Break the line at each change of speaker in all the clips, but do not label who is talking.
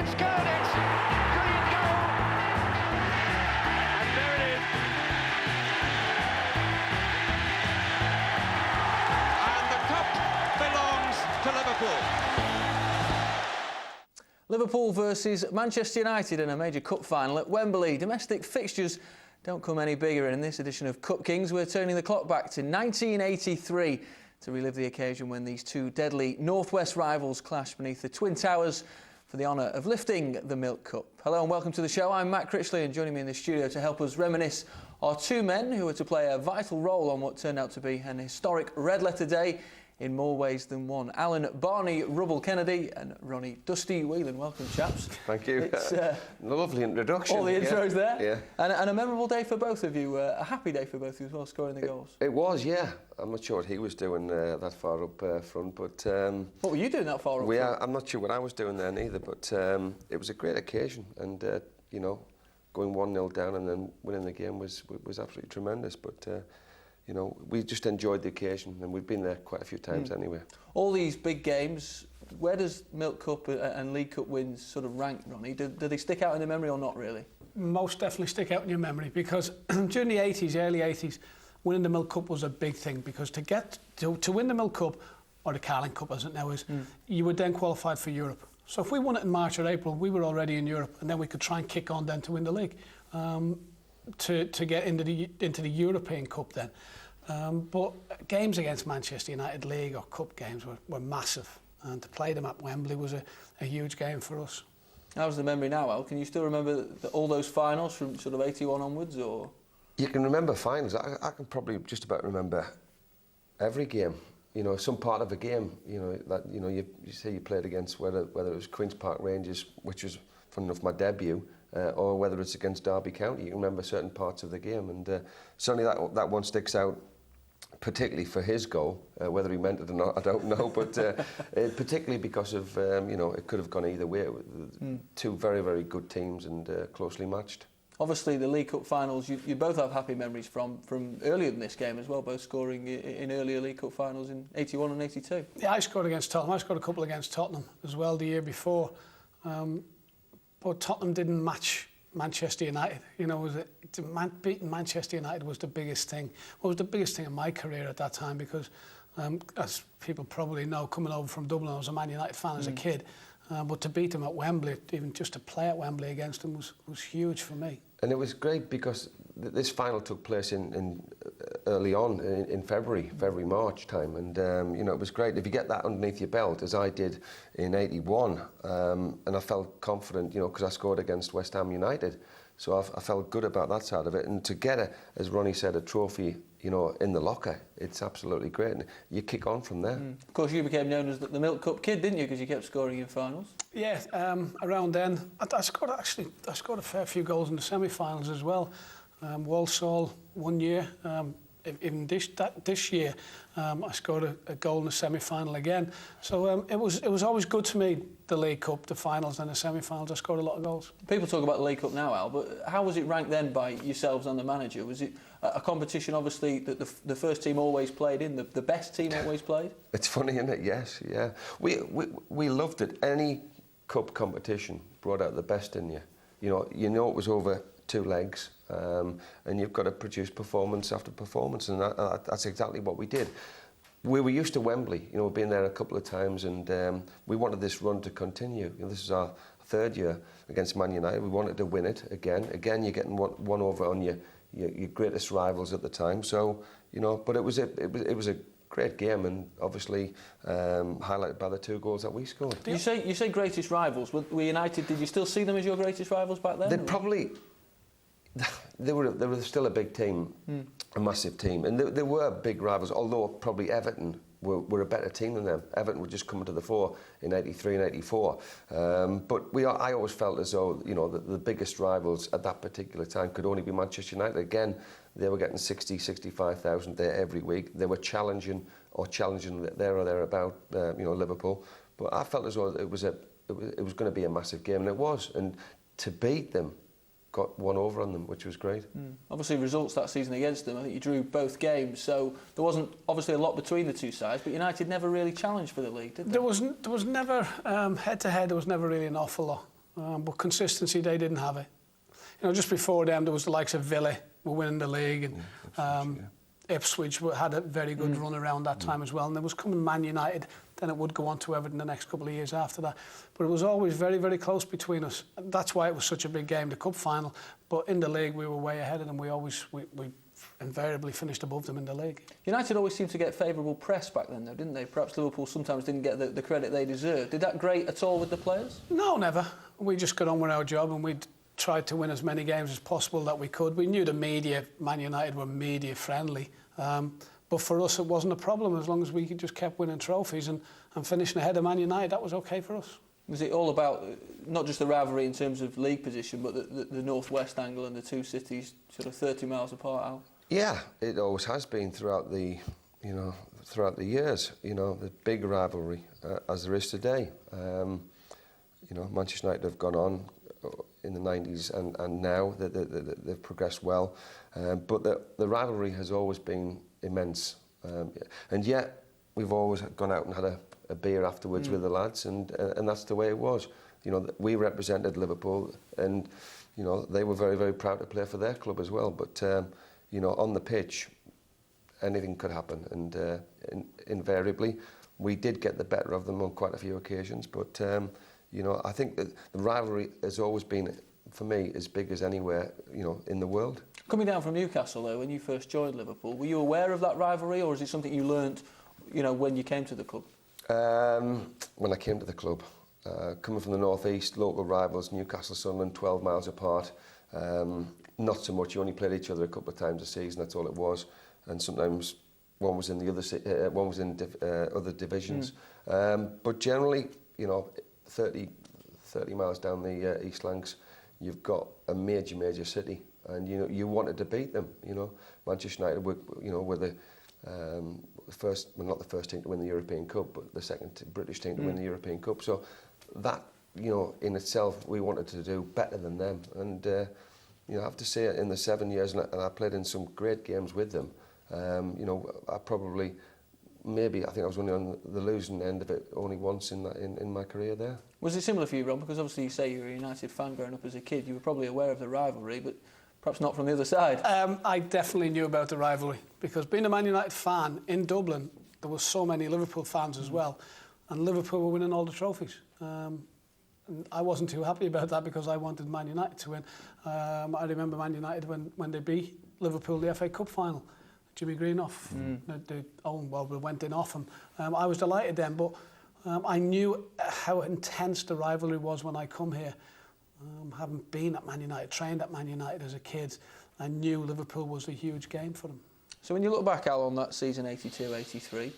It's good. It's brilliant goal. And there it is. And the cup belongs to Liverpool.
Liverpool versus Manchester United in a major cup final at Wembley. Domestic fixtures don't come any bigger, and in this edition of Cup Kings we're turning the clock back to 1983 to relive the occasion when these two deadly northwest rivals clashed beneath the Twin Towers for the honour of lifting the Milk Cup. Hello and welcome to the show. I'm Matt Critchley, and joining me in the studio to help us reminisce are two men who were to play a vital role on what turned out to be an historic red letter day in more ways than one. Alan Barney Rubble Kennedy and Ronnie Dusty Whelan. Welcome, chaps.
Thank you. It's lovely introduction.
All the intros there.
Yeah.
And a memorable day for both of you. A happy day for both of you as well, scoring the goals.
It was, yeah. I'm not sure what he was doing that far up front, but...
what were you doing that far up front?
I'm not sure what I was doing then either, but it was a great occasion, and, you know, going 1-0 down and then winning the game was absolutely tremendous, but... you know, we just enjoyed the occasion, and we've been there quite a few times anyway.
All these big games, where does Milk Cup and League Cup wins sort of rank, Ronnie? Do they stick out in the memory or not really?
Most definitely stick out in your memory, because during the 80s, early 80s, winning the Milk Cup was a big thing, because to win the Milk Cup, or the Carling Cup as it now is, you were then qualified for Europe. So if we won it in March or April, we were already in Europe, and then we could try and kick on then to win the league. To get into the European Cup then. But games against Manchester United League or Cup games were massive, and to play them at Wembley was a huge game for us.
How's the memory now, Al? Can you still remember all those finals from sort of 81 onwards, or...?
You can remember finals. I can probably just about remember every game. You know, some part of a game, you know, that, you know, you say you played against whether it was Queen's Park Rangers, which was, fun enough, my debut, or whether it's against Derby County. You can remember certain parts of the game, and certainly that one sticks out, particularly for his goal. Whether he meant it or not, I don't know, but particularly because of, you know, it could have gone either way. Two very, very good teams and closely matched. Obviously,
the League Cup finals, you both have happy memories from earlier than this game as well, both scoring in earlier League Cup finals in 81 and 82.
Yeah, I scored against Tottenham. I scored a couple against Tottenham as well the year before. But Tottenham didn't match Manchester United. You know, beating Manchester United was the biggest thing. Well, it was the biggest thing in my career at that time, because, as people probably know, coming over from Dublin, I was a Man United fan as a kid. But to beat them at Wembley, even just to play at Wembley against them was huge for me.
And it was great because this final took place in early on in February, March time, and you know, it was great if you get that underneath your belt, as I did in 81, and I felt confident, you know, because I scored against West Ham United, so I felt good about that side of it. And to get as Ronnie said, a trophy, you know, in the locker, it's absolutely great, and you kick on from there.
Of course, you became known as the Milk Cup Kid, didn't you? Because you kept scoring in finals.
Yeah, around then, I scored a fair few goals in the semi-finals as well. Walsall one year. Even this year, I scored a goal in the semi-final again. So it was always good to me, the League Cup, the finals and the semi-finals. I scored a lot of goals.
People talk about the League Cup now, Al, but how was it ranked then by yourselves and the manager? Was it a competition, obviously, that the first team always played in, the best team always played?
It's funny, isn't it? Yes, yeah. We loved it. Any cup competition brought out the best in you. You know it was over 2 legs, and you've got to produce performance after performance, and that's exactly what we did. We were used to Wembley, you know, we've been there a couple of times, and we wanted this run to continue. You know, this is our 3rd year against Man United. We wanted to win it again. Again, you're getting one over on your greatest rivals at the time. So, you know, but it was a great game, and obviously highlighted by the 2 goals that we scored.
You say greatest rivals. Were United? Did you still see them as your greatest rivals back then?
They were still a big team, a massive team, and they were big rivals. Although probably Everton were a better team than them. Everton were just coming to the fore in '83 and '84. But I always felt as though, you know, the biggest rivals at that particular time could only be Manchester United. Again, they were getting 65,000 there every week. They were challenging there or thereabout, you know, Liverpool. But I felt as though it was going to be a massive game, and it was. And to beat them, got one over on them, which was great.
Obviously, results that season against them, I think you drew both games, so there wasn't obviously a lot between the 2 sides, but United never really challenged for the league, did they?
There was never, head-to-head, there was never really an awful lot. but consistency, they didn't have it. You know, just before them, there was the likes of Villa were winning the league, and Ipswich had a very good run around that time as well. And there was coming Man United, then it would go on to Everton the next couple of years after that. But it was always very, very close between us. And that's why it was such a big game, the cup final. But in the league, we were way ahead of them. We invariably finished above them in the league.
United always seemed to get favourable press back then, though, didn't they? Perhaps Liverpool sometimes didn't get the credit they deserved. Did that grate at all with the players?
No, never. We just got on with our job, and we tried to win as many games as possible that we could. We knew the media, Man United were media friendly, but for us it wasn't a problem as long as we just kept winning trophies and finishing ahead of Man United. That was okay for us.
Was it all about not just the rivalry in terms of league position, but the northwest angle and the two cities sort of 30 miles apart, Al?
Yeah, it always has been throughout the years. You know, the big rivalry as there is today. You know, Manchester United have gone on in the 90s and now they've progressed well, but the rivalry has always been immense, and yet we've always gone out and had a beer afterwards with the lads, and that's the way it was. You know, we represented Liverpool, and you know they were very, very proud to play for their club as well. But you know, on the pitch, anything could happen, and invariably we did get the better of them on quite a few occasions. But you know, I think that the rivalry has always been, for me, as big as anywhere, you know, in the world.
Coming down from Newcastle, though, when you first joined Liverpool, were you aware of that rivalry, or is it something you learnt, you know, when you came to the club?
When I came to the club, coming from the northeast, local rivals, Newcastle, Sunderland, 12 miles apart. Not so much. You only played each other a couple of times a season. That's all it was, and sometimes one was in the other, one was in other divisions. But generally, you know, 30 miles down the East Lancs, you've got a major city, and you know you wanted to beat them. You know, Manchester United were the first, well, not the first team to win the European Cup, but the second British team to win the European Cup. So that, you know, in itself, we wanted to do better than them. And you know, I have to say, in the 7 years, and I played in some great games with them. You know, I think I was only on the losing end of it only once in my career there. Was
it similar for you, Ron? Because obviously you say you were a United fan growing up as a kid. You were probably aware of the rivalry, but perhaps not from the other side.
I definitely knew about the rivalry, because being a Man United fan in Dublin, there were so many Liverpool fans as well, and Liverpool were winning all the trophies. And I wasn't too happy about that because I wanted Man United to win. I remember Man United when they beat Liverpool the FA Cup final. Jimmy Greenoff, we went in off him. I was delighted then, but I knew how intense the rivalry was when I come here. Having been at Man United, trained at Man United as a kid, I knew Liverpool was a huge game for them.
So when you look back, Al, on that season 82-83,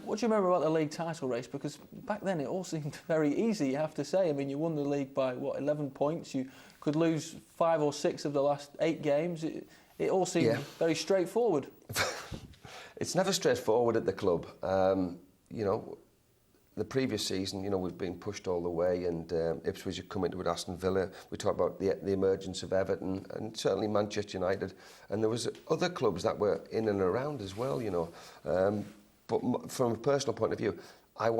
what do you remember about the league title race? Because back then it all seemed very easy, you have to say. I mean, you won the league by, 11 points? You could lose 5 or 6 of the last 8 games. It all seemed very straightforward.
It's never straightforward at the club. You know, the previous season, you know, we've been pushed all the way, and Ipswich had come into it, Aston Villa. We talked about the emergence of Everton, and certainly Manchester United. And there was other clubs that were in and around as well, you know. But from a personal point of view, I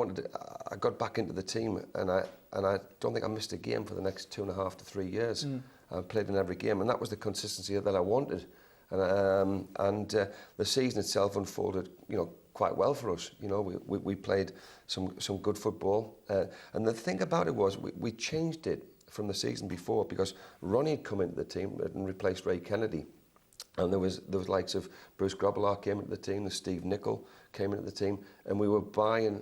got back into the team, and I don't think I missed a game for the next 2.5 to 3 years. I played in every game, and that was the consistency that I wanted. And the season itself unfolded, you know, quite well for us. You know, we played some good football, and the thing about it was we changed it from the season before, because Ronnie had come into the team and replaced Ray Kennedy, and there was likes of Bruce Grobbelaar came into the team, the Steve Nicol came into the team, and we were buying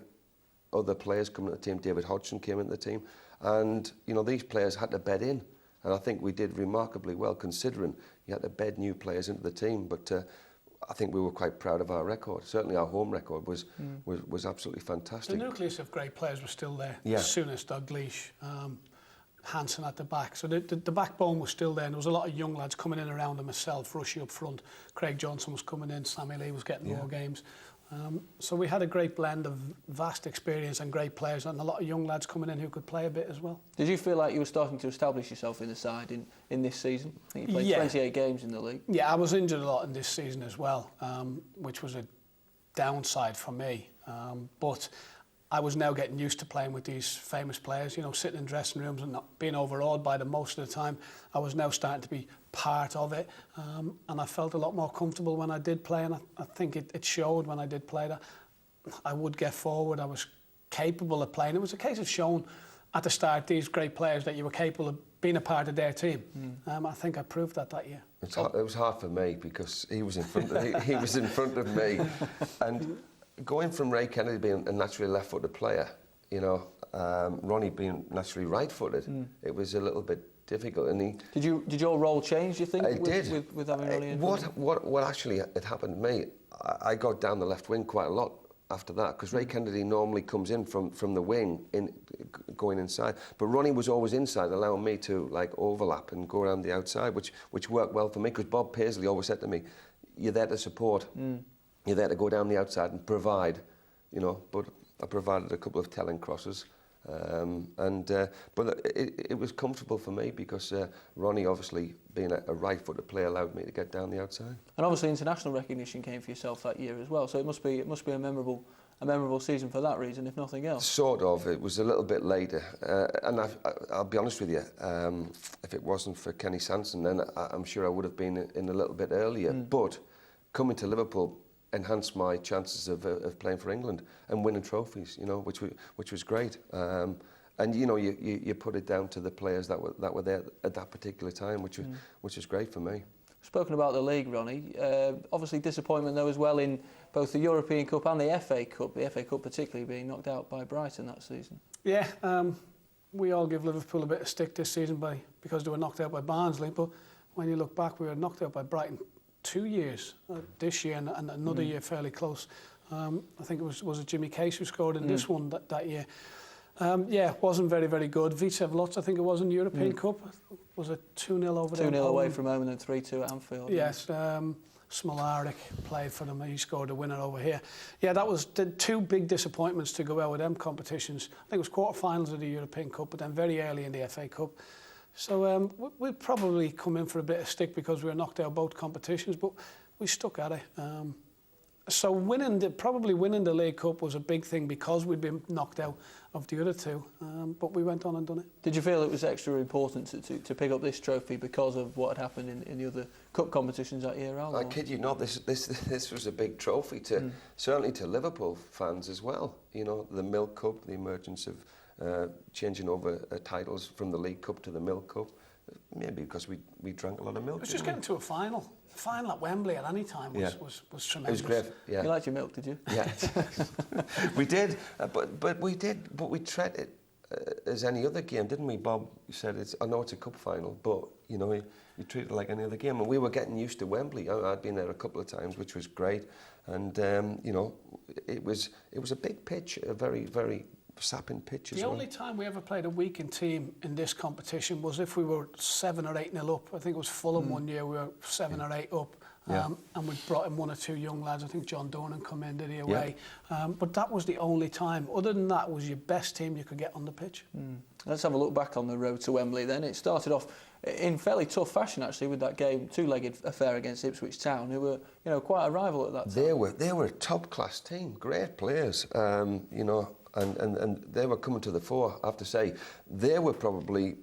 other players coming into the team. David Hodgson came into the team, and you know these players had to bed in. And I think we did remarkably well, considering you had to bed new players into the team. But I think we were quite proud of our record. Certainly our home record was absolutely fantastic.
The nucleus of great players was still there.
Yeah.
Souness, Dalglish, Hansen at the back. So the backbone was still there. And there was a lot of young lads coming in around them, myself, Rushy up front. Craig Johnson was coming in. Sammy Lee was getting more games. So we had a great blend of vast experience and great players, and a lot of young lads coming in who could play a bit as well.
Did you feel like you were starting to establish yourself in the side in this season? I think you played 28 games in the league.
Yeah, I was injured a lot in this season as well, which was a downside for me. But I was now getting used to playing with these famous players, you know, sitting in dressing rooms and not being overawed by them most of the time. I was now starting to be part of it, and I felt a lot more comfortable when I did play, and I think it showed when I did play that I would get forward. I was capable of playing. It was a case of showing at the start these great players that you were capable of being a part of their team. I think I proved that year.
It was hard for me because he was in front of, he was in front of me, and going from Ray Kennedy being a naturally left-footed player, you know, Ronnie being naturally right-footed, it was a little bit difficult. And he did your role change? Do you think?
It did. With having Ronnie in front of you?
What actually had happened to me? I got down the left wing quite a lot after that, because Ray Kennedy normally comes in from the wing, going inside, but Ronnie was always inside, allowing me to like overlap and go around the outside, which worked well for me, because Bob Paisley always said to me, "You're there to support, you're there to go down the outside and provide," you know. But I provided a couple of telling crosses, but it was comfortable for me because Ronnie, obviously being a right-footed player, allowed me to get down the outside. And
obviously international recognition came for yourself that year as well, so it must be a memorable season for that reason, if nothing else.
Sort of. It was a little bit later, and I'll be honest with you, if it wasn't for Kenny Sanson, then I'm sure I would have been in a little bit earlier. But coming to Liverpool enhanced my chances of playing for England and winning trophies, you know, which was great. And you know, you put it down to the players that were there at that particular time, which was great for me.
Spoken about the league, Ronnie. Obviously disappointment though as well in both the European Cup and the FA Cup. The FA Cup particularly being knocked out by Brighton that season.
Yeah, we all give Liverpool a bit of stick this season because they were knocked out by Barnsley. But when you look back, we were knocked out by Brighton 2 years this year and another year fairly close. I think it was it Jimmy Case who scored in this one that year. Yeah, wasn't very, very good. Vítěz Lodz, I think it was in the European Cup. Was it 2-0 over there?
2-0 away from home and then 3-2 at Anfield.
Yes, Smolarek played for them. He scored a winner over here. Yeah, that was the two big disappointments to go out with them competitions. I think it was quarter-finals of the European Cup, but then very early in the FA Cup. So we'd probably come in for a bit of stick because we were knocked out both competitions, but we stuck at it. So probably winning the League Cup was a big thing because we'd been knocked out of the other two, but we went on and done it.
Did you feel it was extra important to pick up this trophy because of what had happened in the other cup competitions that year, Al?
I kid you not, this was a big trophy to certainly to Liverpool fans as well. You know, the Milk Cup, the emergence of changing over titles from the League Cup to the Milk Cup. Maybe because we drank a lot of milk.
It was just getting to a final. The final at Wembley at any time was tremendous.
It was great. Yeah.
You liked your milk, did you?
Yeah, we did. But we treated it as any other game, didn't we? Bob said I know it's a cup final, but you know you treat it like any other game. And we were getting used to Wembley. I'd been there a couple of times, which was great. And you know, it was a big pitch, a very, very sapping pitch as well.
The only time we ever played a weakened team in this competition was if we were 7 or 8-0 up. I think it was Fulham one year, we were 7 or 8 up. And we brought in 1 or 2 young lads. I think John Dornan come in, did he, away. But that was the only time. Other than that, it was your best team you could get on the pitch.
Let's have a look back on the road to Wembley then. It started off in fairly tough fashion actually with that game, two-legged affair against Ipswich Town, who were, you know, quite a rival at that time.
They were a top-class team, great players, you know, and they were coming to the fore. I have to say, they were probably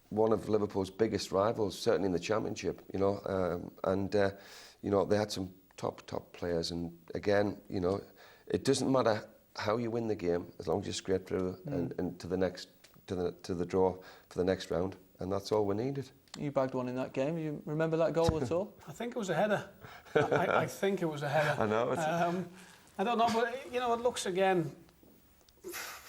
one of Liverpool's biggest rivals, certainly in the Championship, you know, you know, they had some top players, and again, you know, it doesn't matter how you win the game as long as you scrape through and to the next, to the draw for the next round, and that's all we needed.
You bagged one in that game. You remember that goal at all?
I think it was a header. I think it was a header.
I know.
I don't know, but you know, it looks again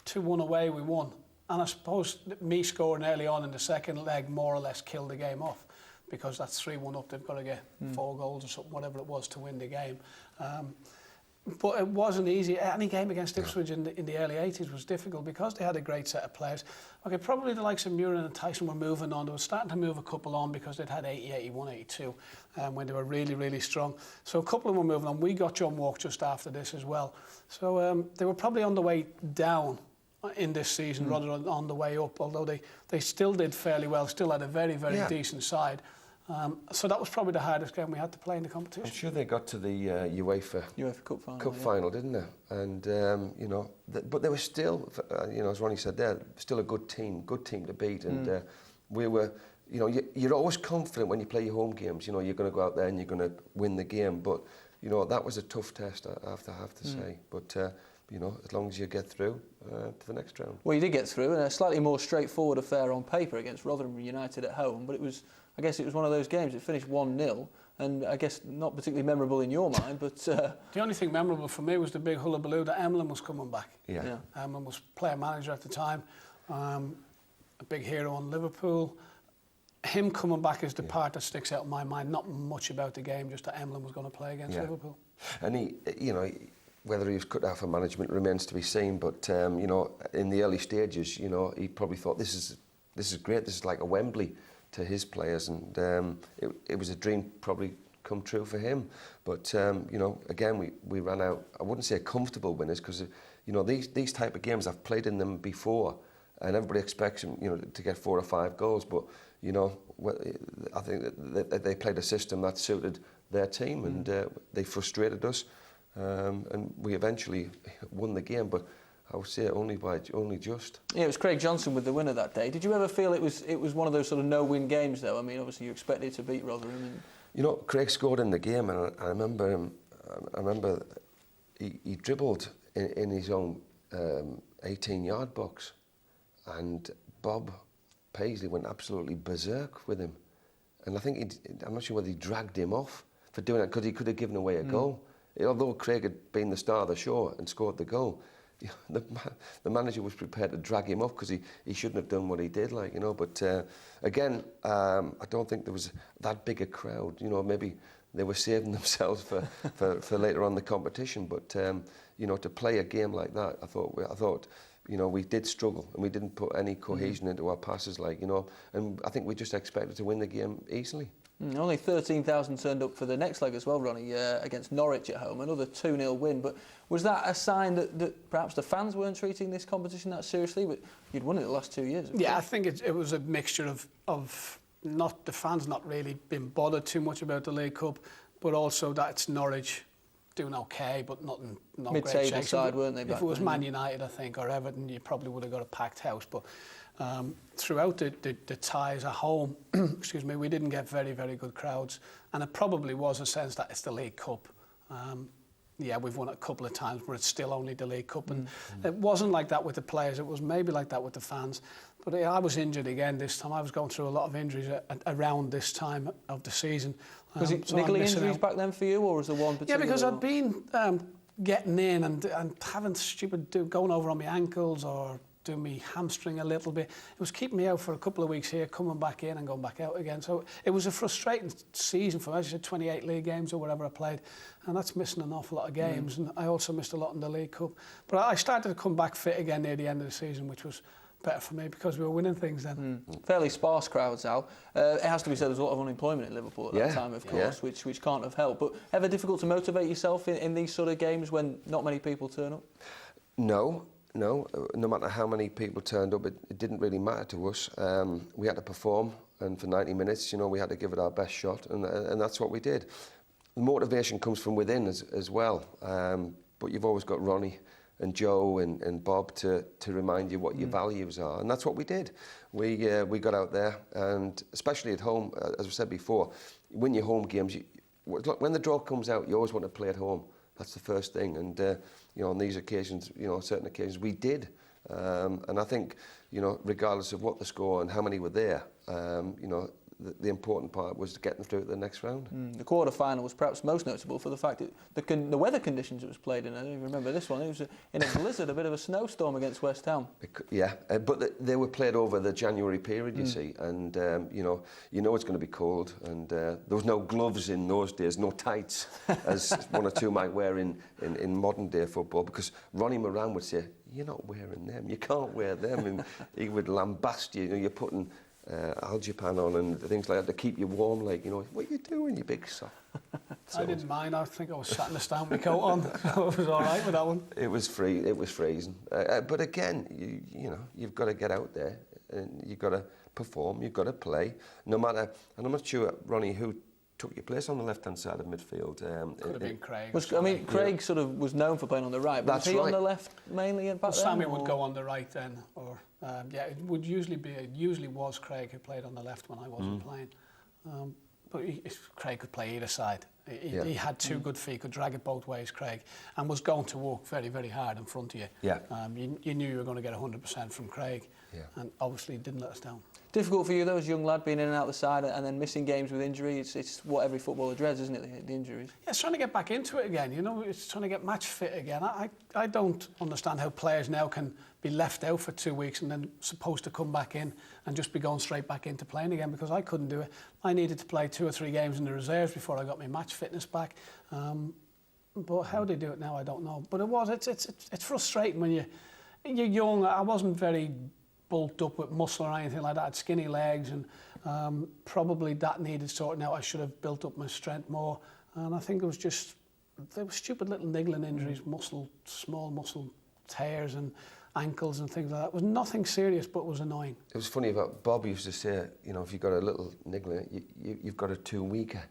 2-1 away, we won, and I suppose me scoring early on in the second leg more or less killed the game off, because that's 3-1 up. They've got to get 4 goals or something, whatever it was, to win the game. But it wasn't easy. Any game against Ipswich in the early 80s was difficult because they had a great set of players. Okay, probably the likes of Murin and Tyson were moving on. They were starting to move a couple on because they'd had 80, 81, 82 when they were really, really strong. So a couple of them were moving on. We got John Walk just after this as well. So they were probably on the way down in this season rather than on the way up, although they still did fairly well, still had a very, very decent side. So that was probably the hardest game we had to play in the
I'm
competition.
sure they got to the UEFA
Cup final.
Cup final, didn't they? And you know, but they were still, you know, as Ronnie said there, still a good team to beat. And we were, you know, you're always confident when you play your home games. You know, you're going to go out there and you're going to win the game. But you know, that was a tough test, I have to say. But you know, as long as you get through to the next round.
Well, you did get through, and a slightly more straightforward affair on paper against Rotherham United at home. But I guess it was one of those games. It finished 1-0, and I guess not particularly memorable in your mind, but...
The only thing memorable for me was the big hullabaloo that Emlyn was coming back.
Yeah.
Emlyn was player-manager at the time, a big hero on Liverpool. Him coming back is the part that sticks out in my mind, not much about the game, just that Emlyn was going to play against Liverpool.
And he, you know, whether he was cut out for management remains to be seen, but, you know, in the early stages, you know, he probably thought, this is great, this is like a Wembley to his players, and it was a dream probably come true for him. But you know, again, we ran out. I wouldn't say comfortable winners, because you know, these type of games, I've played in them before, and everybody expects them, you know, to get 4 or 5 goals. But you know, I think that they played a system that suited their team, and they frustrated us, and we eventually won the game. But I would say only just.
Yeah, it was Craig Johnson with the winner that day. Did you ever feel it was one of those sort of no-win games, though? I mean, obviously you expected to beat Rotherham. And...
You know, Craig scored in the game, and I remember him. I remember he dribbled in his own 18-yard box, and Bob Paisley went absolutely berserk with him. And I think I'm not sure whether he dragged him off for doing it, because he could have given away a goal. Although Craig had been the star of the show and scored the goal, the manager was prepared to drag him off because he shouldn't have done what he did, like, you know. But again, I don't think there was that big a crowd. You know, maybe they were saving themselves for later on the competition. But you know, to play a game like that, I thought, you know, we did struggle, and we didn't put any cohesion into our passes, like, you know. And I think we just expected to win the game easily.
Only 13,000 turned up for the next leg as well, Ronnie, against Norwich at home, another 2-0 win. But was that a sign that perhaps the fans weren't treating this competition that seriously? But you'd won it the last 2 years.
Yeah, I think it was a mixture of not the fans not really being bothered too much about the League Cup, but also that it's Norwich doing okay, but not
mid-table
great
side, weren't they?
If it was Man United, I think, or Everton, you probably would have got a packed house. But throughout the ties at home, excuse me, we didn't get very, very good crowds, and it probably was a sense that it's the League Cup. Yeah, we've won it a couple of times, but it's still only the League Cup, and it wasn't like that with the players. It was maybe like that with the fans. But I was injured again this time. I was going through a lot of injuries around this time of the season.
Was it
so
niggly injuries back then for you, or was there one particular?
Yeah, because I'd been getting in and having stupid going over on my ankles or doing me hamstring a little bit. It was keeping me out for a couple of weeks here, coming back in and going back out again. So it was a frustrating season for me. As I said, 28 league games or whatever I played, and that's missing an awful lot of games. And I also missed a lot in the League Cup. But I started to come back fit again near the end of the season, which was better for me because we were winning things then.
Fairly sparse crowds, Al. It has to be said, there's a lot of unemployment in Liverpool at that time, of course, which can't have helped. But ever difficult to motivate yourself in these sort of games when not many people turn up?
No, no matter how many people turned up, it didn't really matter to us. We had to perform, and for 90 minutes, you know, we had to give it our best shot, and that's what we did. The motivation comes from within as well, but you've always got Ronnie and Joe and Bob to remind you what your values are, and that's what we did. We got out there, and especially at home, as I said before, win your home games. When the draw comes out, you always want to play at home. That's the first thing, and you know, on these occasions, you know, certain occasions we did, and I think, you know, regardless of what the score and how many were there, you know, the important part was getting through to the next round.
The quarter-final was perhaps most notable for the fact that the weather conditions it was played in. I don't even remember this one. It was in a blizzard, a bit of a snowstorm against West Ham.
Yeah, but they were played over the January period, you see, and you know it's going to be cold, and there was no gloves in those days, no tights, as one or two might wear in modern day football, because Ronnie Moran would say, "You're not wearing them, you can't wear them," and he would lambast you. You know, you're putting algapan on and things like that to keep you warm, like, you know, what are you doing, you big sock?
I didn't mind. I think I was sat in the stand with my coat on, so it was all right with that one.
It was freezing. But again, you know, you've got to get out there. and you've got to perform, you've got to play, no matter. And I'm not sure, Ronnie, who took your place on the left-hand side of midfield.
Could have been Craig.
Craig sort of was known for playing on the right, but
That's
was he
right.
on the left mainly back then?
Sammy would go on the right then, or it would usually was Craig who played on the left when I wasn't playing. But Craig could play either side. He had two good feet, could drag it both ways, Craig, and was going to work very, very hard in front of you.
Yeah.
You knew you were going to get 100% from Craig,
Yeah.
and obviously he didn't let us down.
Difficult for you though, as a young lad, being in and out the side and then missing games with injury. It's what every footballer dreads, isn't it, the injuries?
Yeah, it's trying to get back into it again, you know, it's trying to get match fit again. I don't understand how players now can be left out for 2 weeks and then supposed to come back in and just be going straight back into playing again, because I couldn't do it. I needed to play 2 or 3 games in the reserves before I got my match fitness back. But how they do it now, I don't know. But it's frustrating when you're young. I wasn't very bulked up with muscle or anything like that. I had skinny legs, and probably that needed sorting out. I should have built up my strength more. And I think it was just, there were stupid little niggling injuries, small muscle tears and ankles and things like that. It was nothing serious, but it was annoying.
It was funny about Bob used to say, you know, if you've got a little niggling, you've got a 2-weeker,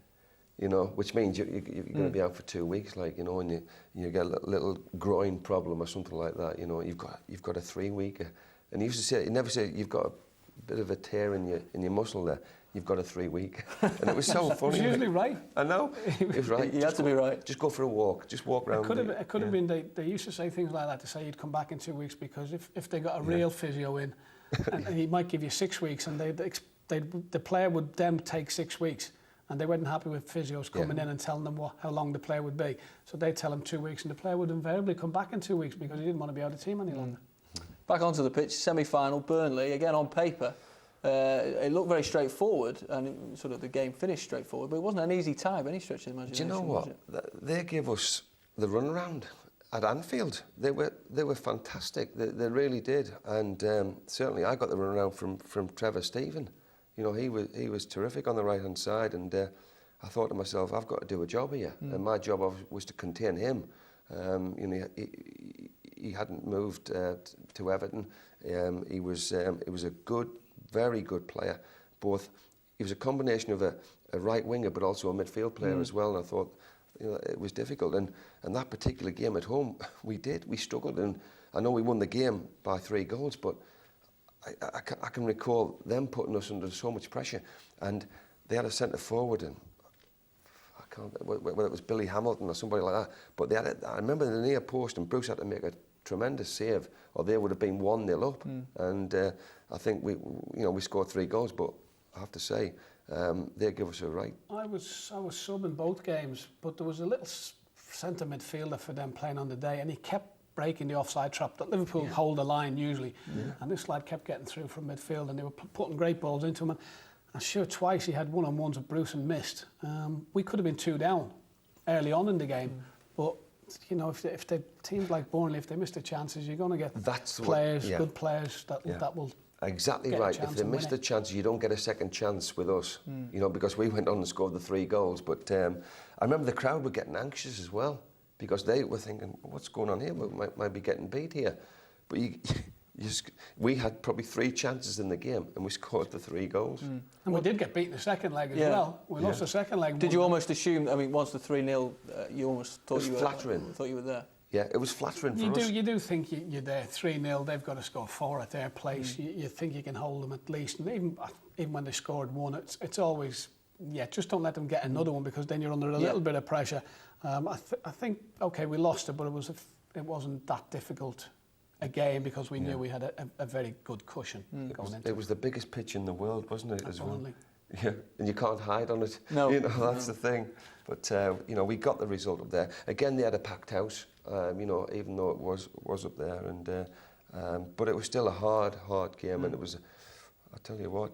you know, which means you're going to be out for 2 weeks, like, you know, and you get a little groin problem or something like that, you know, you've got a 3-weeker. And he used to say, he never said you've got a bit of a tear in your muscle there. You've got a 3-week, and it was so funny.
He was usually right.
I know. He was right.
He had to be right.
Just go for a walk. Just walk around.
It could have been. They used to say things like that to say you'd come back in 2 weeks, because if they got a real physio in, and he might give you 6 weeks, and the player would then take 6 weeks, and they weren't happy with physios coming in and telling them how long the player would be. So they'd tell him 2 weeks, and the player would invariably come back in 2 weeks because he didn't want to be out of the team any longer.
Back onto the pitch, semi-final, Burnley, again on paper. It looked very straightforward, and sort of the game finished straightforward, but it wasn't an easy tie by any stretch of the imagination.
Do you know what? They gave us the runaround at Anfield. They were fantastic. They really did, and certainly I got the runaround from Trevor Stephen. You know, he was terrific on the right hand side, and I thought to myself, I've got to do a job here, and my job was to contain him. You know, he hadn't moved to Everton. He was a good, very good player. He was a combination of a right winger, but also a midfield player as well. And I thought, you know, it was difficult. And that particular game at home, we struggled. And I know we won the game by 3 goals, but I can recall them putting us under so much pressure. And they had a centre forward, and whether it was Billy Hamilton or somebody like that, but I remember the near post, and Bruce had to make a tremendous save, or they would have been 1-0 up. And I think we scored 3 goals, but I have to say they give us a right. I
was subbing both games, but there was a little centre midfielder for them playing on the day, and he kept breaking the offside trap that Liverpool hold the line usually, and this lad kept getting through from midfield, and they were putting great balls into him. And I'm sure twice he had one-on-ones with Bruce and missed. We could have been 2 down early on in the game, but you know, if they teams like Burnley, if they miss the chances, you're going to get good players that will.
Exactly right. If they miss the chances, you don't get a second chance with us. You know, because we went on and scored the 3 goals. But I remember the crowd were getting anxious as well, because they were thinking, "What's going on here? We might be getting beat here." But we had probably 3 chances in the game, and we scored the 3 goals.
And we did get beat in the second leg as well. We lost the second leg.
Did you almost assume? I mean, once the 3-0, you almost thought you were
flattering.
Thought you were there.
Yeah, it was flattering for us.
You do think you're there. 3-0, they've got to score 4 at their place. You think you can hold them at least. And even when they scored 1, it's always, just don't let them get another one, because then you're under a little bit of pressure. I think, okay, we lost it, but it wasn't that difficult a game, because we knew we had a very good cushion going into it.
It was the biggest pitch in the world, wasn't it, as well?
Absolutely.
Yeah, and you can't hide on it.
No.
You know, that's the thing. But, you know, we got the result up there. Again, they had a packed house, you know, even though it was up there. And but it was still a hard game. And it was, I tell you what...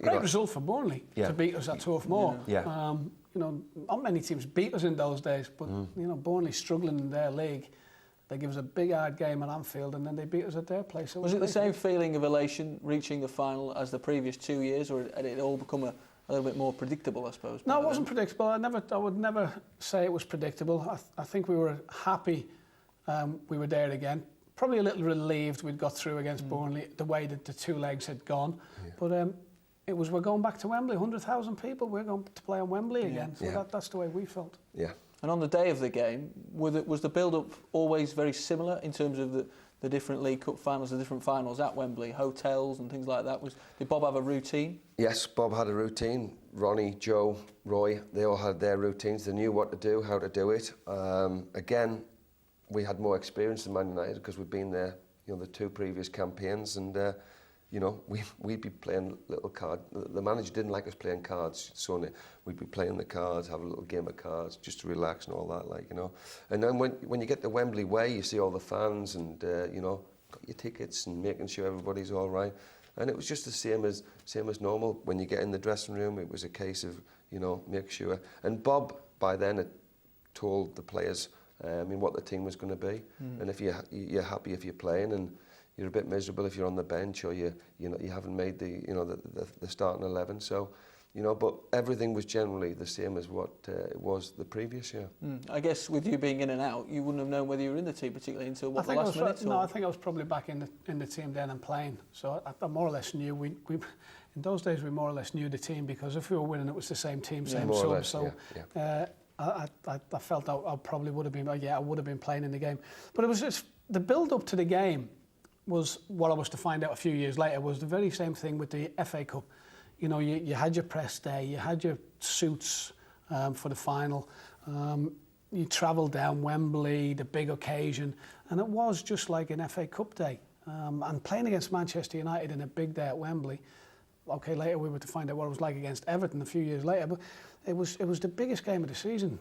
Great result for Burnley to beat us at Turf Moor.
Yeah.
You know, not many teams beat us in those days, but, you know, Burnley struggling in their league. They give us a big hard game at Anfield, and then they beat us at their place.
Was it the same feeling of elation reaching the final as the previous 2 years, or had it all become a little bit more predictable, I suppose?
No, it wasn't predictable. I would never say it was predictable. I think we were happy we were there again. probably a little relieved we'd got through against Burnley, the way that the 2 legs had gone. Yeah. But it was, we're going back to Wembley, 100,000 people, we're going to play on Wembley again. So that's the way we felt.
Yeah.
And on the day of the game, was the build-up always very similar in terms of the different League Cup finals, the different finals at Wembley, hotels and things like that? Did Bob have a routine? Yes,
Bob had a routine. Ronnie, Joe, Roy, they all had their routines. They knew what to do, how to do it. Again, we had more experience than Man United because we'd been there, the 2 previous campaigns, and we'd be playing little card. The manager didn't like us playing cards, so we'd be playing the cards, have a little game of cards just to relax and all that, And then when you get to Wembley Way, you see all the fans and got your tickets and making sure everybody's all right. And it was just the same as normal. When you get in the dressing room, it was a case of make sure. And Bob by then had told the players what the team was going to be, and if you're happy if you're playing, and you're a bit miserable if you're on the bench or you haven't made the starting 11. So, but everything was generally the same as what it was the previous year.
I guess with you being in and out, you wouldn't have known whether you were in the team particularly until the last minute.
No, I think I was probably back in the team then and playing. So I more or less knew we in those days we more or less knew the team, because if we were winning, it was the same team, same sub. So. Yeah. I felt I probably would have been, I would have been playing in the game. But it was just, the build-up to the game was what I was to find out a few years later, was the very same thing with the FA Cup. You had your press day, you had your suits for the final, you travelled down Wembley, the big occasion, and it was just like an FA Cup day. And playing against Manchester United in a big day at Wembley, okay, later we were to find out what it was like against Everton a few years later, but it was the biggest game of the season.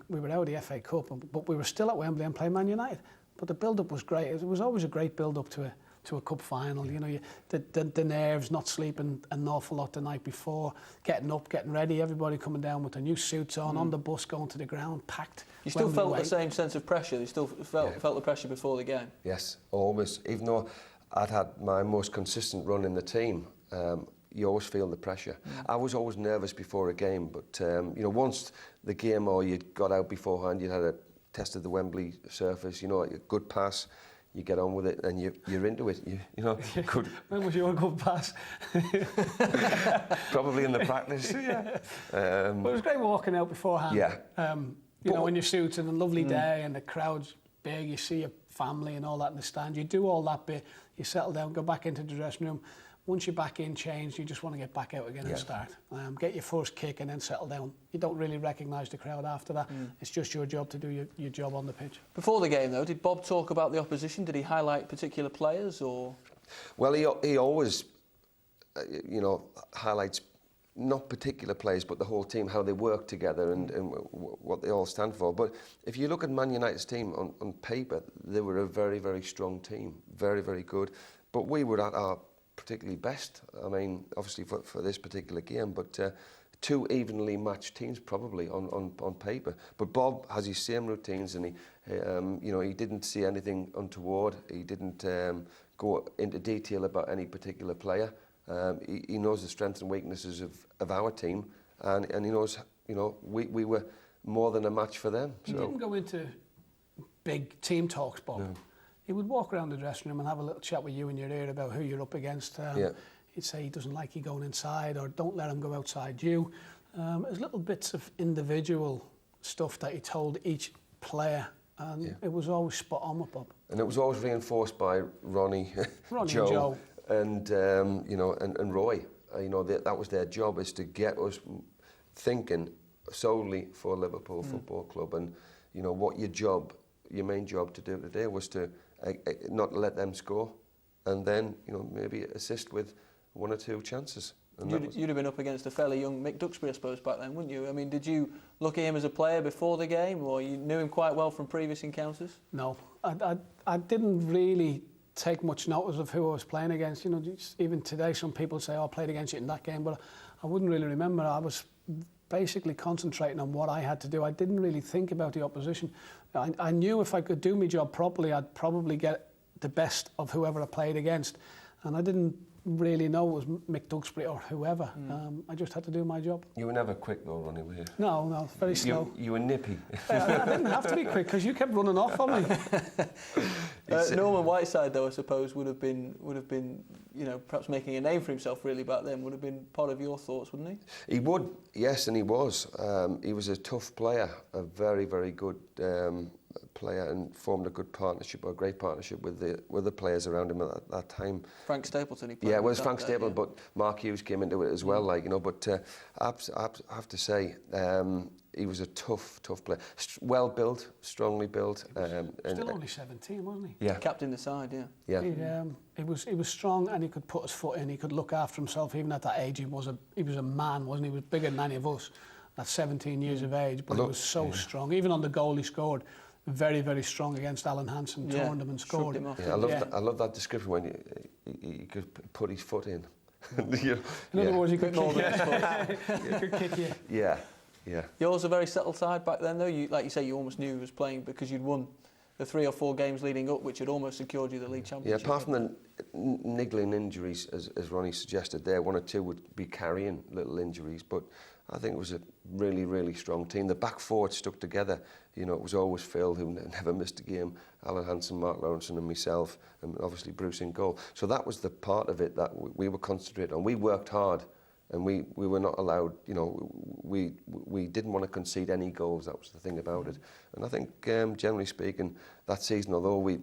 We were out of the FA Cup, but we were still at Wembley and playing Man United. But the build-up was great. It was always a great build-up to a cup final. The nerves, not sleeping an awful lot the night before, getting up, getting ready, everybody coming down with their new suits on the bus, going to the ground, packed.
You still felt the same sense of pressure? You still felt the pressure before the game?
Yes, always. Even though I'd had my most consistent run in the team, you always feel the pressure. I was always nervous before a game, but once the game or you'd got out beforehand, you had tested the Wembley surface, a good pass, you get on with it and you're into it. Good.
When was your good pass?
Probably in the practice.
But it was great walking out beforehand.
Yeah.
In your suits and a lovely day and the crowd's big, you see your family and all that in the stand. You do all that bit, you settle down, go back into the dressing room. Once you're back in, changed, you just want to get back out again and start. Get your first kick and then settle down. You don't really recognise the crowd after that. It's just your job to do your job on the pitch.
Before the game, though, did Bob talk about the opposition? Did he highlight particular players or?
Well, he always, highlights not particular players, but the whole team, how they work together and what they all stand for. But if you look at Man United's team on paper, they were a very, very strong team, very, very good. But we were at our particularly best. I mean, obviously for this particular game, but 2 evenly matched teams probably on paper. But Bob has his same routines, and he didn't see anything untoward. He didn't go into detail about any particular player. He knows the strengths and weaknesses of our team, and he knows we were more than a match for them.
He didn't go into big team talks, Bob. No. He would walk around the dressing room and have a little chat with you in your ear about who you're up against. He'd say he doesn't like you going inside, or don't let him go outside you. There's little bits of individual stuff that he told each player, and it was always spot on with Bob.
And it was always reinforced by Ronnie Joe. And Roy. That was their job, is to get us thinking solely for Liverpool Football Club. And what your main job to do today was to not let them score, and then maybe assist with 1 or 2 chances. And
you'd have been up against a fairly young Mick Duxbury, I suppose, back then, wouldn't you? I mean, did you look at him as a player before the game, or you knew him quite well from previous encounters?
No, I didn't really take much notice of who I was playing against. Even today, some people say, I played against you in that game, but I wouldn't really remember. I was basically concentrating on what I had to do. I didn't really think about the opposition. I knew if I could do my job properly, I'd probably get the best of whoever I played against. And I didn't really know it was Mick Duxbury or whoever. I just had to do my job.
You were never quick though, Ronnie, were you?
No, very slow.
You were nippy.
I didn't have to be quick because you kept running off on me.
Norman Whiteside, though, I suppose would have been, you know, perhaps making a name for himself really back then. Would have been part of your thoughts, wouldn't he?
He would, yes, and he was. He was a tough player, a very, very good player, and formed a good partnership, or a great partnership with the players around him at that time.
Frank Stapleton, he played.
Yeah, it was
with
Frank
that
Stapleton,
day, yeah.
but Mark Hughes came into it as well, like, you know. But I have to say, he was a tough player. Well built, strongly built.
Still only 17, wasn't he?
Yeah.
Captain the side, yeah.
Yeah.
He was strong, and he could put his foot in. He could look after himself. Even at that age, he was a man, wasn't he? He was bigger than any of us at 17 years of age, but he was so strong. Even on the goal he scored, very, very strong against Alan Hansen, turned him and scored.
Him off,
Yeah, I love that description when he could put his foot in.
In other words, he could kick you. He could kick you.
Yeah, yeah.
Yours a very settled side back then, though. You, like you say, you almost knew he was playing because you'd won the 3 or 4 games leading up, which had almost secured you the league championship.
Yeah, apart from the niggling injuries, as Ronnie suggested there, 1 or 2 would be carrying little injuries, but I think it was a really, really strong team. The back four stuck together. You know, it was always Phil, who never missed a game, Alan Hansen, Mark Lawrenson and myself, and obviously Bruce in goal. So that was the part of it that we were concentrated on. We worked hard, and we were not allowed, you know, we didn't want to concede any goals. That was the thing about it. And I think, generally speaking, that season, although we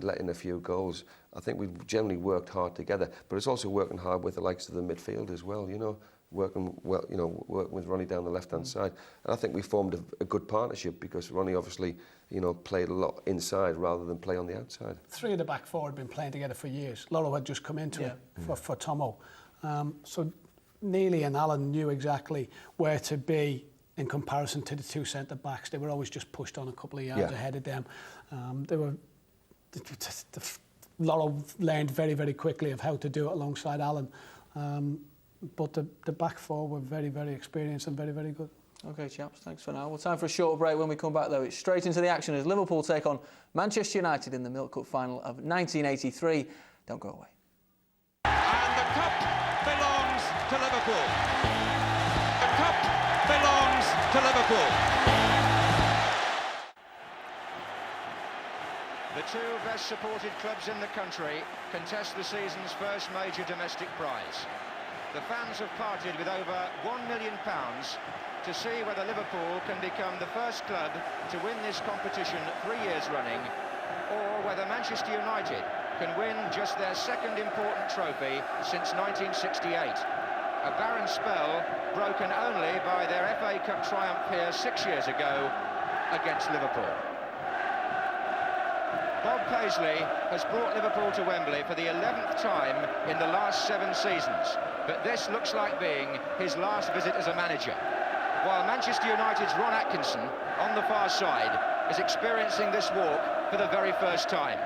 let in a few goals, I think we generally worked hard together. But it's also working hard with the likes of the midfield as well, you know, working well, you know, working with Ronnie down the left-hand side. And I think we formed a good partnership because Ronnie obviously, you know, played a lot inside rather than play on the outside. 3
of the back four had been playing together for years. Lolo had just come into it for Tomo. So Neely and Alan knew exactly where to be in comparison to the 2 centre-backs. They were always just pushed on a couple of yards ahead of them. Lolo learned very, very quickly of how to do it alongside Alan. But the back four were very, very experienced and very, very good.
OK, chaps, thanks for now. Well, time for a short break. When we come back, though, it's straight into the action as Liverpool take on Manchester United in the Milk Cup final of 1983. Don't go away.
And the cup belongs to Liverpool. The cup belongs to Liverpool.
The 2 best supported clubs in the country contest the season's first major domestic prize. The fans have parted with over £1 million to see whether Liverpool can become the first club to win this competition 3 years running, or whether Manchester United can win just their second important trophy since 1968. A barren spell broken only by their FA Cup triumph here 6 years ago against Liverpool. Bob Paisley has brought Liverpool to Wembley for the 11th time in the last 7 seasons, but this looks like being his last visit as a manager, while Manchester United's Ron Atkinson, on the far side, is experiencing this walk for the very first time.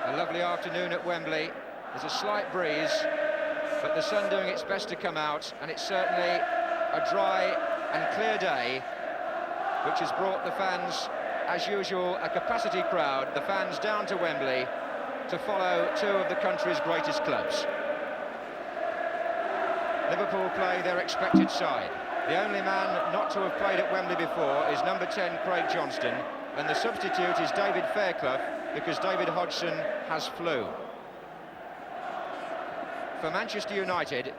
A lovely afternoon at Wembley. There's a slight breeze, but the sun doing its best to come out, and it's certainly a dry and clear day, which has brought the fans, as usual, a capacity crowd, the fans down to Wembley to follow 2 of the country's greatest clubs. Liverpool play their expected side. The only man not to have played at Wembley before is number 10, Craig Johnston, and the substitute is David Fairclough, because David Hodgson has flu. For Manchester United,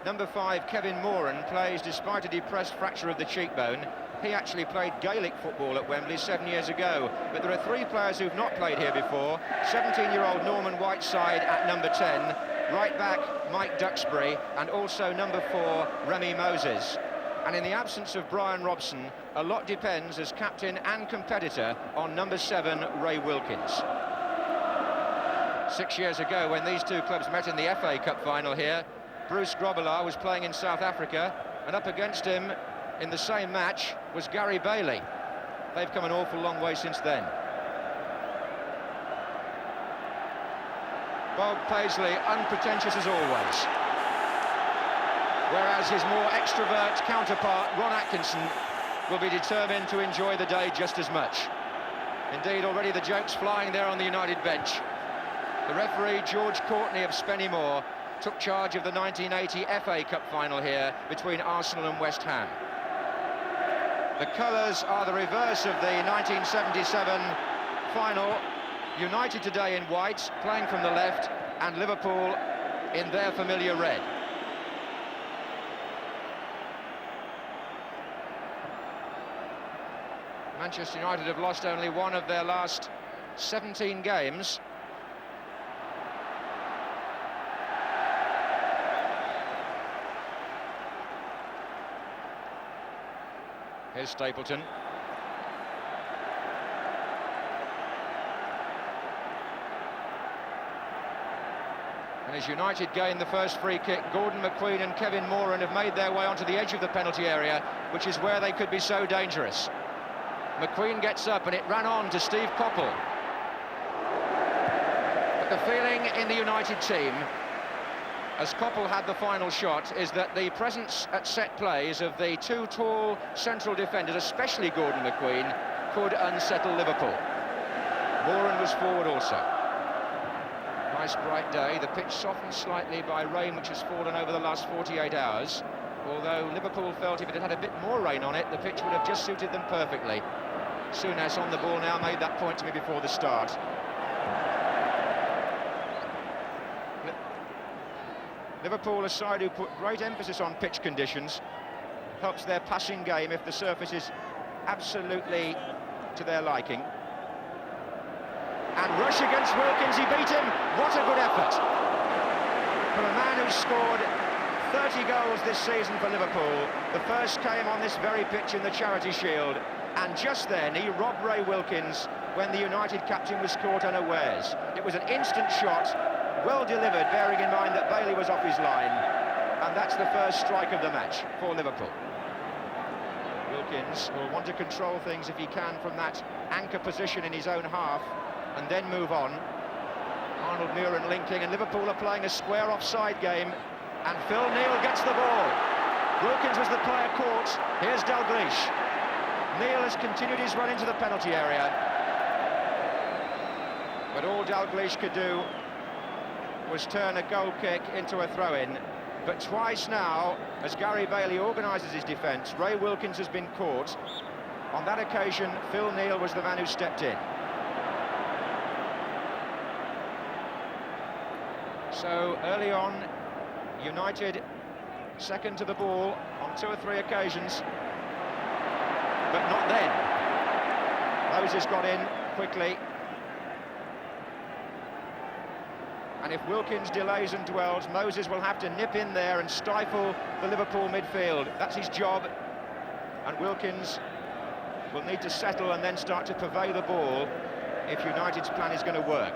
number 5, Kevin Moran, plays despite a depressed fracture of the cheekbone. He actually played Gaelic football at Wembley 7 years ago. But there are 3 players who've not played here before. 17-year-old Norman Whiteside at number 10, right back Mike Duxbury, and also number 4, Remy Moses. And in the absence of Brian Robson, a lot depends as captain and competitor on number 7, Ray Wilkins. 6 years ago, when these 2 clubs met in the FA Cup final here, Bruce Grobbelaar was playing in South Africa, and up against him in the same match was Gary Bailey. They've come an awful long way since then. Bob Paisley, unpretentious as always. Whereas his more extrovert counterpart, Ron Atkinson, will be determined to enjoy the day just as much. Indeed, already the jokes flying there on the United bench. The referee, George Courtney of Spennymoor, took charge of the 1980 FA Cup final here between Arsenal and West Ham. The colours are the reverse of the 1977 final. United today in white, playing from the left, and Liverpool in their familiar red. Manchester United have lost only one of their last 17 games. Here's Stapleton. And as United gain the first free kick, Gordon McQueen and Kevin Moran have made their way onto the edge of the penalty area, which is where they could be so dangerous. McQueen gets up and it ran on to Steve Coppell. But the feeling in the United team, as Coppell had the final shot, is that the presence at set plays of the two tall central defenders, especially Gordon McQueen, could unsettle Liverpool. Moran was forward also. Nice bright day. The pitch softened slightly by rain which has fallen over the last 48 hours. Although Liverpool felt if it had had a bit more rain on it, the pitch would have just suited them perfectly. Souness on the ball now, made that point to me before the start. Liverpool, a side who put great emphasis on pitch conditions, helps their passing game if the surface is absolutely to their liking. And rush against Wilkins, he beat him. What a good effort from a man who's scored 30 goals this season for Liverpool. The first came on this very pitch in the Charity Shield, and just then he robbed Ray Wilkins when the United captain was caught unawares. It was an instant shot, well delivered, bearing in mind that Bailey was off his line, and that's the first strike of the match for Liverpool. Wilkins will want to control things if he can from that anchor position in his own half and then move on. Arnold Muren linking, and Liverpool are playing a square offside game, and Phil Neal gets the ball. Wilkins was the player caught. Here's Dalglish. Neal has continued his run into the penalty area, but all Dalglish could do was turn a goal kick into a throw-in. But twice now, as Gary Bailey organises his defence, Ray Wilkins has been caught. On that occasion, Phil Neal was the man who stepped in. So early on, United second to the ball on 2 or 3 occasions, but not then. Moses got in quickly, and if Wilkins delays and dwells, Moses will have to nip in there and stifle the Liverpool midfield. That's his job, and Wilkins will need to settle and then start to purvey the ball if United's plan is going to work.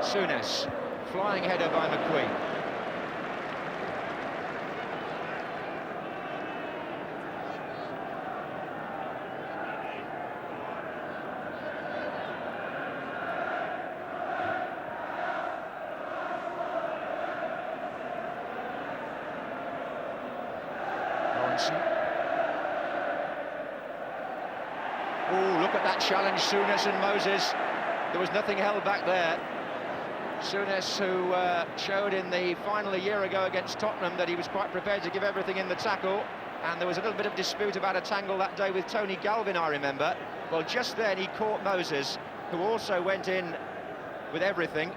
Souness, flying header by McQueen. Lawrenson. Oh, look at that challenge, Souness and Moses. There was nothing held back there. Souness, who showed in the final a year ago against Tottenham that he was quite prepared to give everything in the tackle, and there was a little bit of dispute about a tangle that day with Tony Galvin, I remember. Well, just then he caught Moses, who also went in with everything,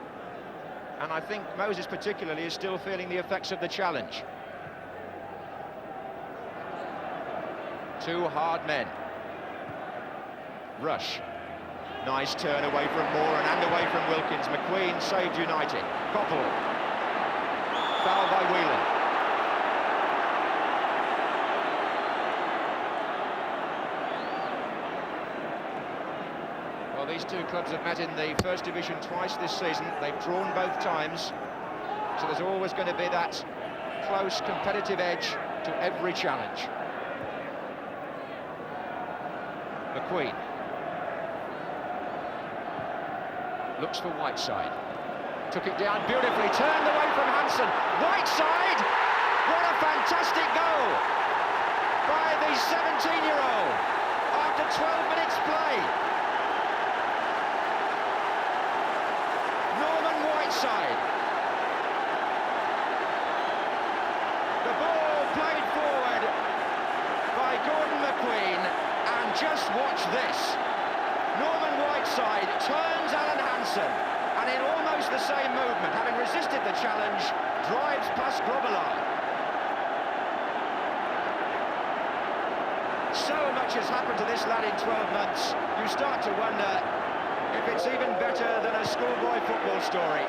and I think Moses particularly is still feeling the effects of the challenge. Two hard men. Rush. Nice turn away from Moran and away from Wilkins. McQueen saved United. Coppell. Foul by Whelan. Well, these two clubs have met in the First Division twice this season. They've drawn both times. So there's always going to be that close, competitive edge to every challenge. McQueen. Looks for Whiteside. Took it down beautifully, turned away from Hansen. Whiteside! What a fantastic goal by the 17-year-old after 12 minutes play. just watch this. Norman Whiteside turns Alan Hansen, and in almost the same movement, having resisted the challenge, drives past Grobbelaar. So much has happened to this lad in 12 months, you start to wonder if it's even better than a schoolboy football story.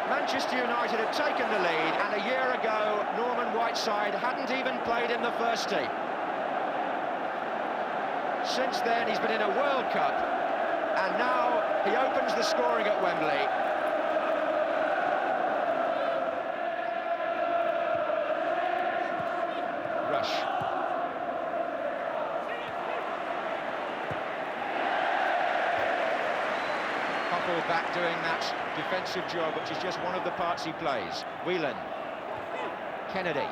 Manchester United had taken the lead, and a year ago, Norman Whiteside hadn't even played in the first team. Since then, he's been in a World Cup, and now he opens the scoring at Wembley. Rush. Koppel back doing that defensive job, which is just one of the parts he plays. Whelan. Kennedy.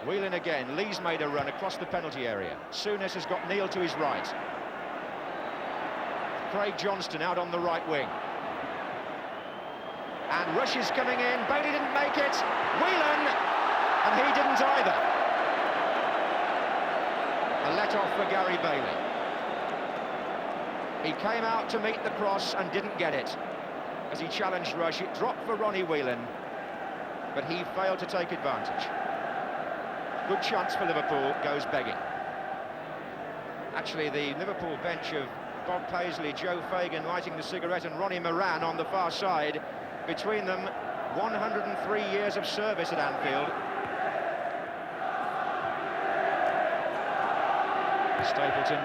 Whelan again. Lee's made a run across the penalty area. Souness has got Neil to his right. Craig Johnston out on the right wing. And Rush is coming in. Bailey didn't make it. Whelan, and he didn't either. A let-off for Gary Bailey. He came out to meet the cross and didn't get it. As he challenged Rush, it dropped for Ronnie Whelan, but he failed to take advantage. Good chance for Liverpool, goes begging. Actually, the Liverpool bench of Bob Paisley, Joe Fagan lighting the cigarette, and Ronnie Moran on the far side. Between them, 103 years of service at Anfield. Stapleton.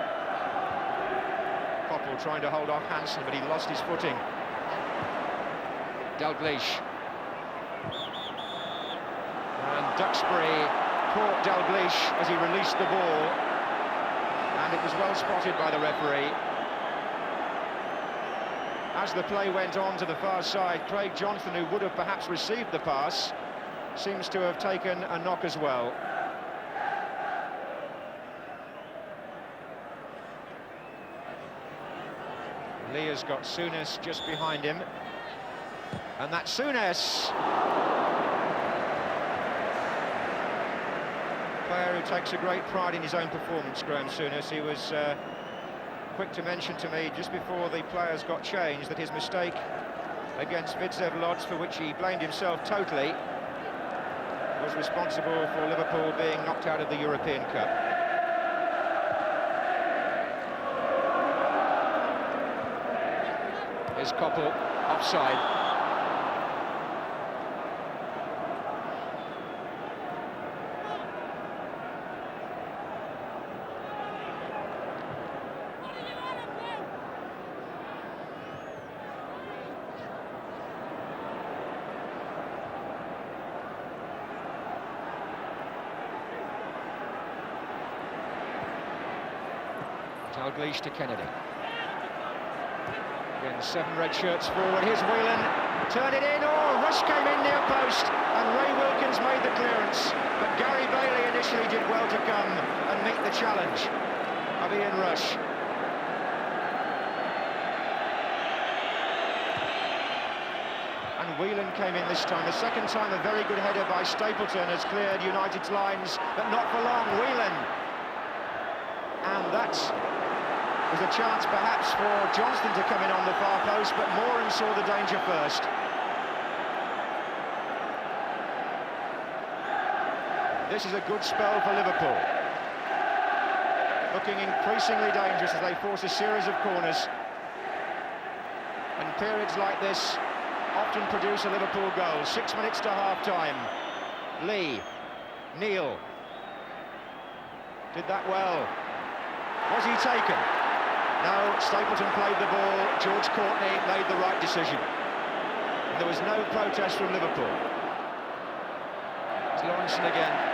Koppel trying to hold off Hansen, but he lost his footing. Dalglish. And Duxbury caught Dalglish as he released the ball, and it was well spotted by the referee. As the play went on to the far side, Craig Johnston, who would have perhaps received the pass, seems to have taken a knock as well. Lee has got Souness just behind him, and that's Souness. Player who takes a great pride in his own performance, Graham Souness. He was quick to mention to me just before the players got changed that his mistake against Vidzev Lodz, for which he blamed himself totally, was responsible for Liverpool being knocked out of the European Cup. Here's Koppel, offside. Dalglish to Kennedy. Again, 7 red shirts forward. Here's Whelan. Turn it in. Oh, Rush came in near post, and Ray Wilkins made the clearance. But Gary Bailey initially did well to come and meet the challenge of Ian Rush. And Whelan came in this time. The second time, a very good header by Stapleton has cleared United's lines, but not for long. Whelan. And that was a chance perhaps for Johnston to come in on the far post, but Moran saw the danger first. This is a good spell for Liverpool. Looking increasingly dangerous as they force a series of corners. And periods like this often produce a Liverpool goal. 6 minutes to half-time. Lee, Neil. Did that well. Was he taken? No, Stapleton played the ball. George Courtney made the right decision. And there was no protest from Liverpool. It's Lawrenson again.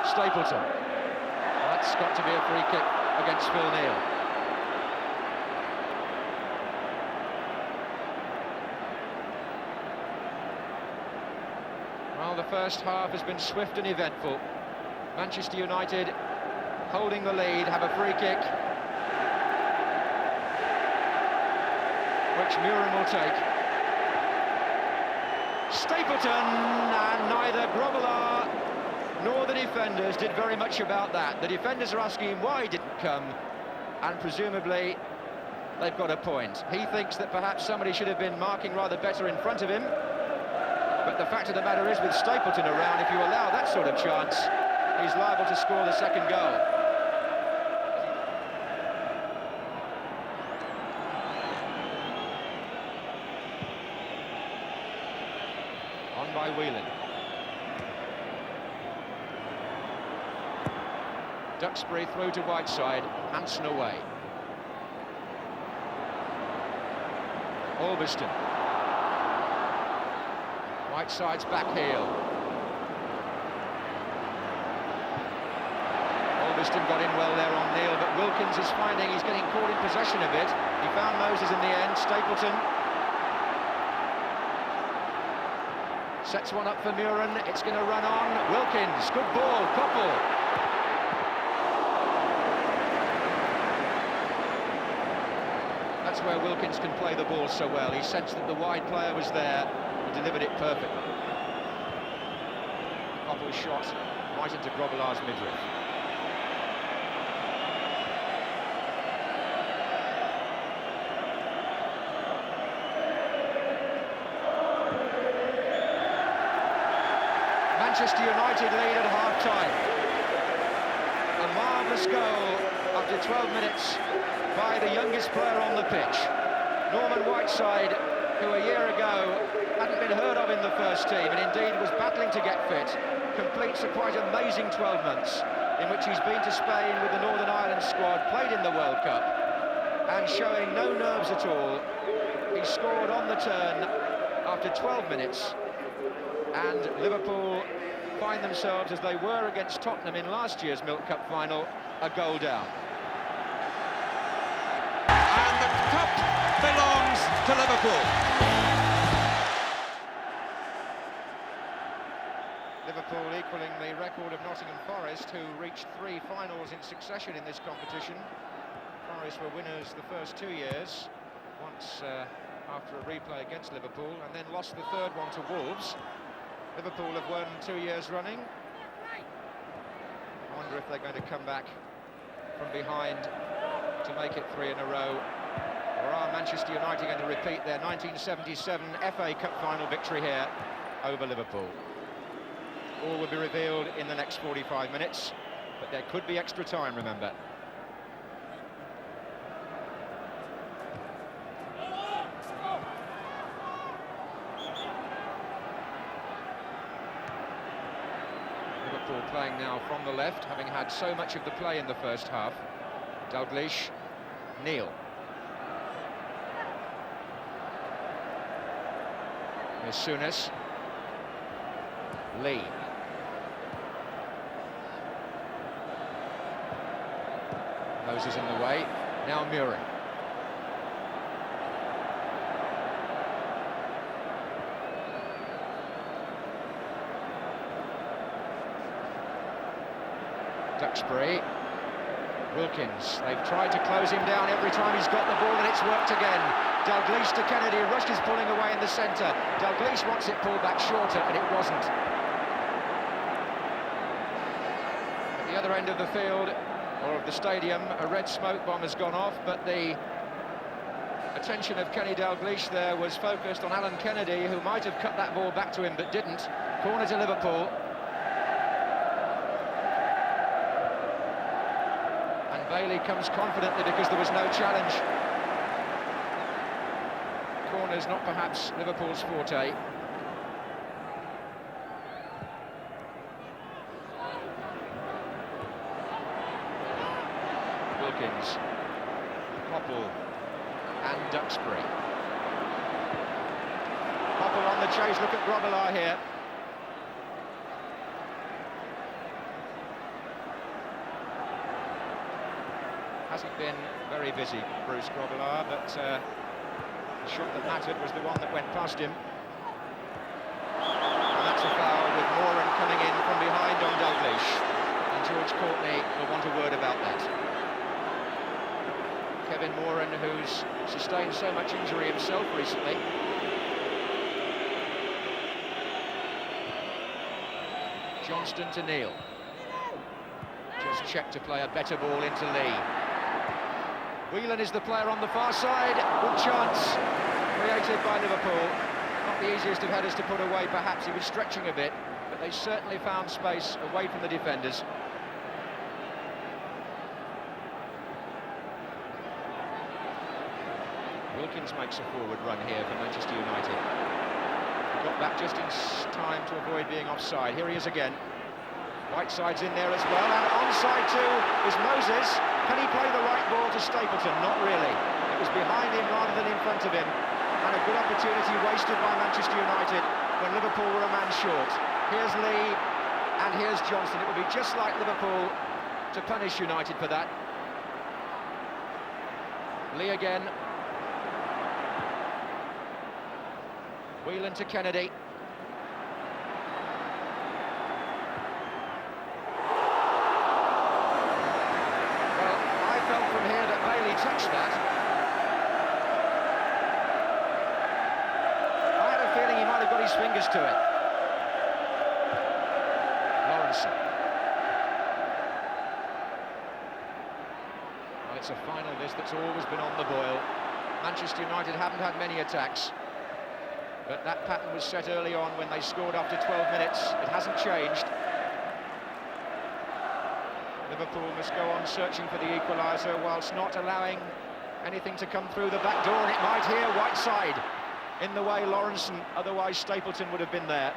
Stapleton. That's got to be a free kick against Phil Neal. Well, the first half has been swift and eventful. Manchester United holding the lead, have a free kick. which Muren will take. Stapleton, and neither Grobbelaar nor the defenders did very much about that. The defenders are asking him why he didn't come, and presumably they've got a point. He thinks that perhaps somebody should have been marking rather better in front of him. But the fact of the matter is, with Stapleton around, if you allow that sort of chance, he's liable to score the second goal. On by Whelan. Duxbury through to Whiteside, Hansen away. Albiston. Whiteside's back heel. Albiston got in well there on Neil, but Wilkins is finding he's getting caught in possession a bit. He found Moses in the end. Stapleton sets one up for Muren. It's going to run on. Wilkins, good ball. Koppel. That's where Wilkins can play the ball so well. He sensed that the wide player was there and delivered it perfectly. Koppel's shot right into Grobbelaar's midriff. Manchester United lead at half-time. A marvellous goal after 12 minutes by the youngest player on the pitch. Norman Whiteside, who a year ago hadn't been heard of in the first team and indeed was battling to get fit, completes a quite amazing 12 months in which he's been to Spain with the Northern Ireland squad, played in the World Cup, and showing no nerves at all. He scored on the turn after 12 minutes, and Liverpool find themselves, as they were against Tottenham in last year's Milk Cup final, a goal down.
And the cup belongs to Liverpool.
Liverpool equaling the record of Nottingham Forest, who reached 3 finals in succession in this competition. Forest were winners the first 2 years, once after a replay against Liverpool, and then lost the third one to Wolves. Liverpool have won 2 years running. I wonder if they're going to come back from behind to make it 3 in a row. Or are Manchester United going to repeat their 1977 FA Cup final victory here over Liverpool? All will be revealed in the next 45 minutes, but there could be extra time, remember. Liverpool playing now from the left, having had so much of the play in the first half. Dalglish, Neil. Here's Souness. Lee. Moses in the way. Now Muren. Duxbury. Wilkins. They've tried to close him down every time he's got the ball, and it's worked again. Dalglish to Kennedy. Rush is pulling away in the centre. Dalglish wants it pulled back shorter, and it wasn't. At the other end of the field, or of the stadium, a red smoke bomb has gone off, but the attention of Kenny Dalglish there was focused on Alan Kennedy, who might have cut that ball back to him but didn't. Corner to Liverpool. And Bailey comes confidently because there was no challenge. Corners not perhaps Liverpool's forte. Wilkins, Koppel and Duxbury. Koppel on the chase, look at Grobbelaar here. Hasn't been very busy, Bruce Grobbelaar, but the shot that mattered was the one that went past him. And that's a foul with Moran coming in from behind on Dalglish. And George Courtney will want a word about that. Kevin Moran, who's sustained so much injury himself recently. Johnston to Neil. Just checked to play a better ball into Lee. Whelan is the player on the far side. Good chance created by Liverpool. Not the easiest of headers to put away, perhaps. He was stretching a bit, but they certainly found space away from the defenders. Wilkins makes a forward run here for Manchester United. Got back just in time to avoid being offside. Here he is again. Whiteside's in there as well, and onside too is Moses. Can he play the right ball to Stapleton? Not really. It was behind him rather than in front of him, and a good opportunity wasted by Manchester United when Liverpool were a man short. Here's Lee, and here's Johnston. It would be just like Liverpool to punish United for that. Lee again. Whelan to Kennedy. Well, I felt from here that Bailey touched that. I had a feeling he might have got his fingers to it. Lawrence. Well, it's a final this that's always been on the boil. Manchester United haven't had many attacks, but that pattern was set early on when they scored after 12 minutes. It hasn't changed. Liverpool must go on searching for the equaliser whilst not allowing anything to come through the back door, and it might here. Whiteside in the way, Lawrence, otherwise Stapleton would have been there.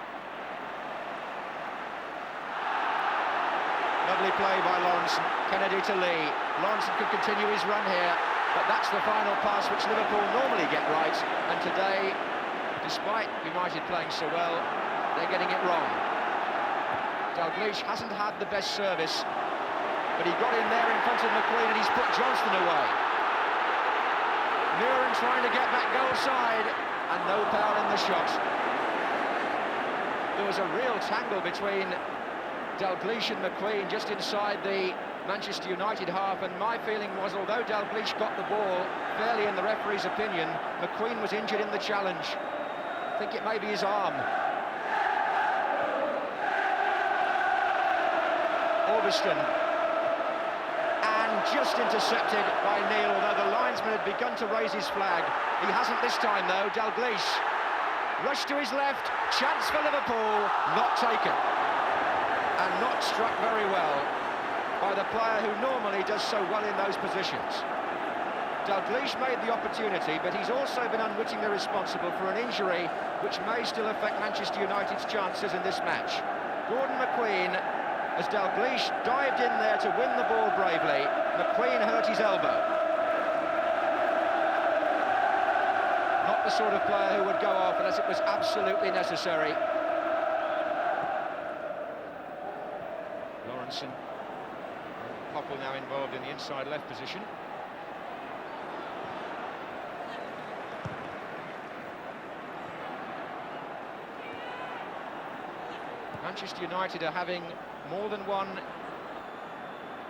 Lovely play by Lawrence. Kennedy to Lee. Lawrence could continue his run here, but that's the final pass which Liverpool normally get right, and today, despite United playing so well, they're getting it wrong. Dalglish hasn't had the best service, but he got in there in front of McQueen and he's put Johnston away. Muren trying to get back goal side, and no power in the shot. There was a real tangle between Dalglish and McQueen just inside the Manchester United half, and my feeling was, although Dalglish got the ball fairly in the referee's opinion, McQueen was injured in the challenge. I think it may be his arm. Orbiston. And just intercepted by Neil, although the linesman had begun to raise his flag. He hasn't this time, though. Dalglish. Rush to his left. Chance for Liverpool. Not taken. And not struck very well by the player who normally does so well in those positions. Dalglish made the opportunity, but he's also been unwittingly responsible for an injury which may still affect Manchester United's chances in this match. Gordon McQueen, as Dalglish dived in there to win the ball bravely, McQueen hurt his elbow. Not the sort of player who would go off unless it was absolutely necessary. Lawrenson. Popple now involved in the inside left position. Manchester United are having more than one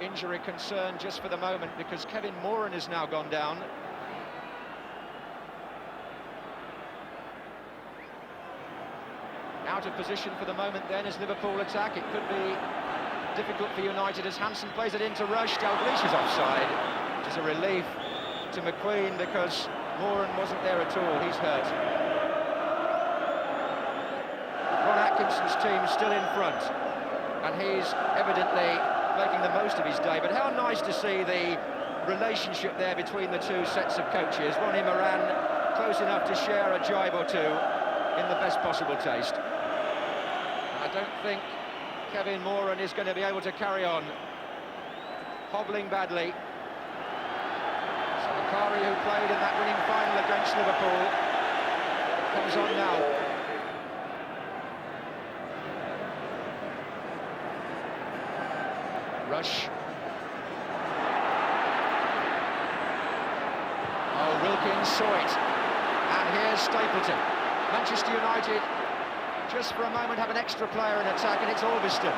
injury concern just for the moment, because Kevin Moran has now gone down. Out of position for the moment then as Liverpool attack. It could be difficult for United as Hansen plays it into Rush. Dalglish is offside, which is a relief to McQueen because Moran wasn't there at all. He's hurt. Atkinson's team still in front, and he's evidently making the most of his day. But how nice to see the relationship there between the two sets of coaches. Ronnie Moran close enough to share a jibe or two in the best possible taste. I don't think Kevin Moran is going to be able to carry on. Hobbling badly. Sakari, who played in that winning final against Liverpool, comes on now. Rush. Oh, Wilkins saw it. And here's Stapleton. Manchester United, just for a moment, have an extra player in attack, and it's Orbiston.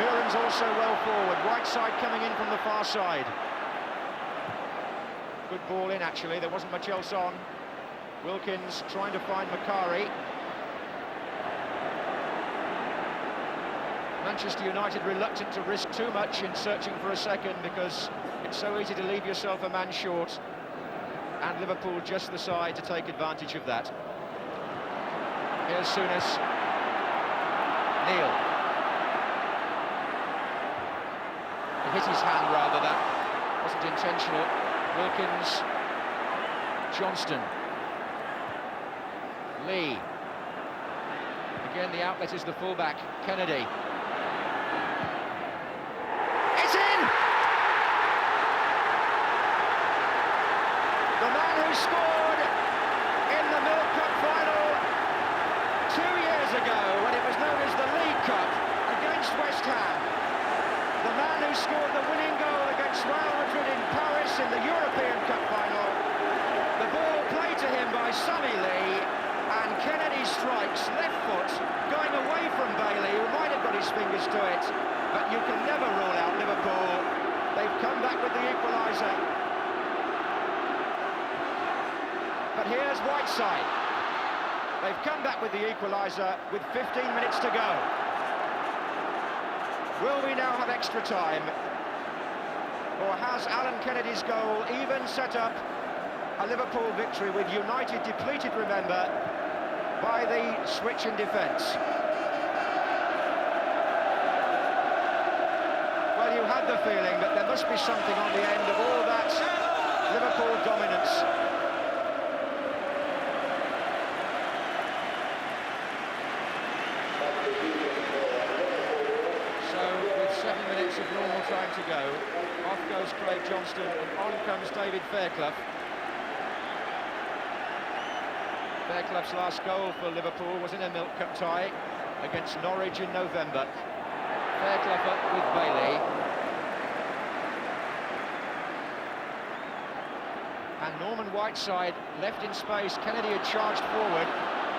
Muren's also well forward. Whiteside coming in from the far side. Good ball in, actually. There wasn't much else on. Wilkins trying to find Macari. Manchester United reluctant to risk too much in searching for a second, because it's so easy to leave yourself a man short, and Liverpool just the side to take advantage of that. Here's Souness. Neil. He hit his hand rather, that wasn't intentional. Wilkins. Johnston. Lee. Again, the outlet is the fullback, Kennedy. It's in! The man who scored in the Milk Cup final 2 years ago, when it was known as the League Cup, against West Ham. The man who scored the winning goal against Real Madrid in Paris in the European Cup final. The ball played to him by Sonny Lee, and Kennedy strikes left foot, going away from Bailey, who might have got his fingers to it, but you can never rule out Liverpool. They've come back with the equaliser. But here's Whiteside. They've come back with the equaliser with 15 minutes to go. Will we now have extra time? Or has Alan Kennedy's goal even set up a Liverpool victory, with United depleted, remember, by the switch in defence? Well, you had the feeling that there must be something on the end of all that Liverpool dominance. So, with 7 minutes of normal time to go, off goes Craig Johnston and on comes David Fairclough. Fairclough's last goal for Liverpool was in a Milk Cup tie against Norwich in November. Fairclough up with Bailey. And Norman Whiteside left in space. Kennedy had charged forward.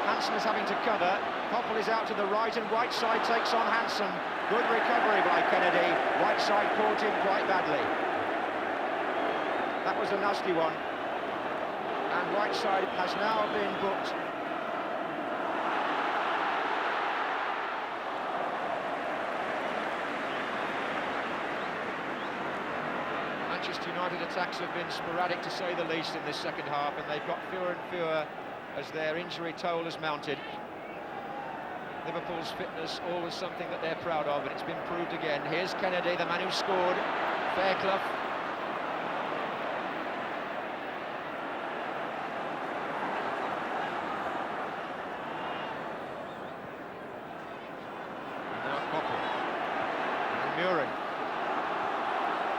Hansen is having to cover. Koppel is out to the right, and Whiteside takes on Hansen. Good recovery by Kennedy. Whiteside caught him quite badly. That was a nasty one. And Whiteside has now been booked. Manchester United attacks have been sporadic, to say the least, in this second half, and they've got fewer and fewer as their injury toll has mounted. Liverpool's fitness, always something that they're proud of, and it's been proved again. Here's Kennedy, the man who scored. Fairclough.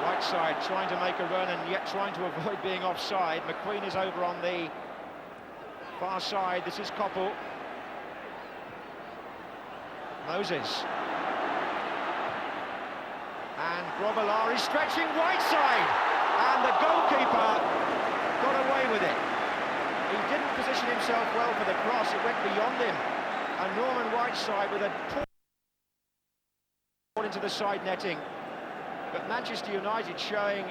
Whiteside trying to make a run and yet trying to avoid being offside. McQueen is over on the far side. This is Koppel. Moses. And Grobbelaar is stretching Whiteside. And the goalkeeper got away with it. He didn't position himself well for the cross. It went beyond him. And Norman Whiteside with a ball into the side netting. But Manchester United showing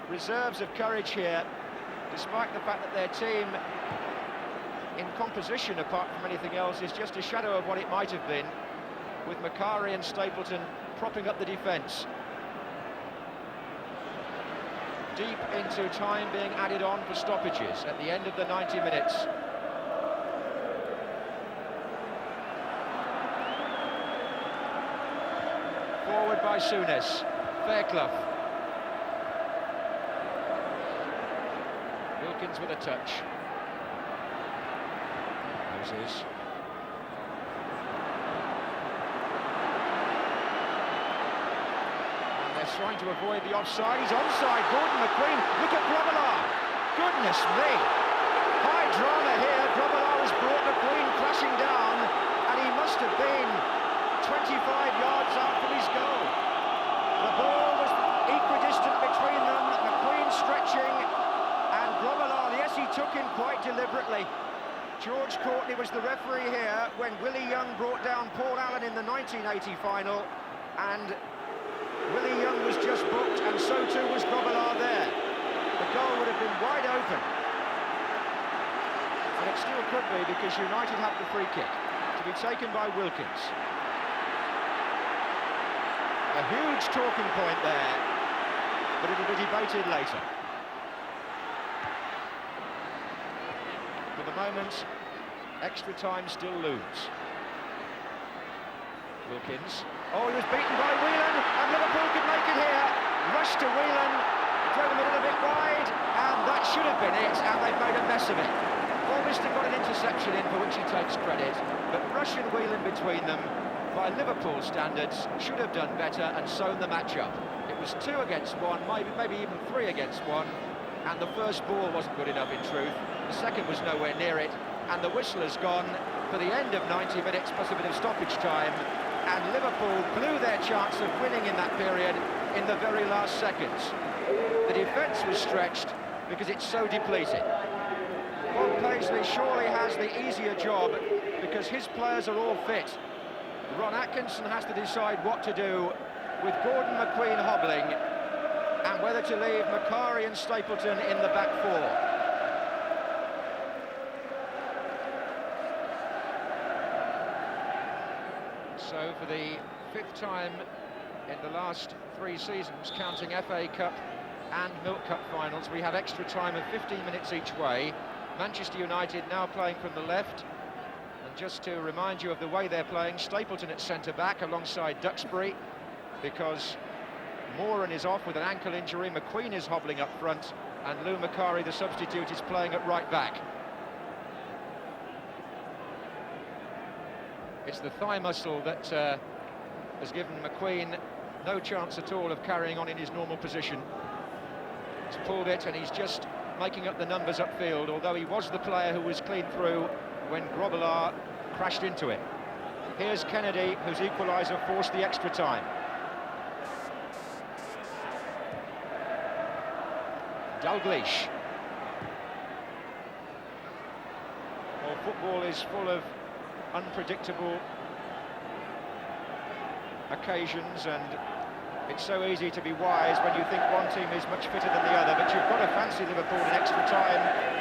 reserves of courage here, despite the fact that their team, in composition, apart from anything else, is just a shadow of what it might have been, with Macari and Stapleton propping up the defence. Deep into time being added on for stoppages at the end of the 90 minutes. Forward by Souness. Fairclough. Wilkins with a touch. Moses. And they're trying to avoid the offside. He's onside. Gordon McQueen. Look at Grobbelaar. Goodness me. High drama here. Grobbelaar has brought McQueen crashing down, and he must have been 25 yards out from his goal. The ball was equidistant between them, McQueen stretching, and Grobbelaar, yes, he took him quite deliberately. George Courtney was the referee here when Willie Young brought down Paul Allen in the 1980 final, and Willie Young was just booked, and so too was Grobbelaar there. The goal would have been wide open. And it still could be, because United have the free kick to be taken by Wilkins. A huge talking point there, but it'll be debated later. For the moment, extra time still looms. Wilkins. Oh, he was beaten by Whelan, and Liverpool could make it here. Rush to Whelan, drove him a little bit wide, and that should have been it, and they've made a mess of it. Almister got an interception in, for which he takes credit, but Rush and Whelan between them, by Liverpool standards, should have done better and sewn the match up. It was 2 against 1, maybe even 3 against 1, and the first ball wasn't good enough in truth. The second was nowhere near it, and the whistle has gone for the end of 90 minutes plus a bit of stoppage time, and Liverpool blew their chance of winning in that period in the very last seconds. The defence was stretched because it's so depleted. Bob Paisley surely has the easier job because his players are all fit. Ron Atkinson has to decide what to do with Gordon McQueen hobbling, and whether to leave Macari and Stapleton in the back four. So for the 5th time in the last 3 seasons, counting FA Cup and Milk Cup finals, we have extra time of 15 minutes each way. Manchester United now playing from the left. And just to remind you of the way they're playing, Stapleton at centre-back alongside Duxbury, because Moran is off with an ankle injury, McQueen is hobbling up front, and Lou Macari, the substitute, is playing at right-back. It's the thigh muscle that has given McQueen no chance at all of carrying on in his normal position. He's pulled it, and he's just making up the numbers upfield, although he was the player who was clean through when Grobbelaar crashed into it. Here's Kennedy, whose equaliser forced the extra time. Dalglish. Well, football is full of unpredictable occasions, and it's so easy to be wise when you think one team is much fitter than the other, but you've got to fancy Liverpool in extra time.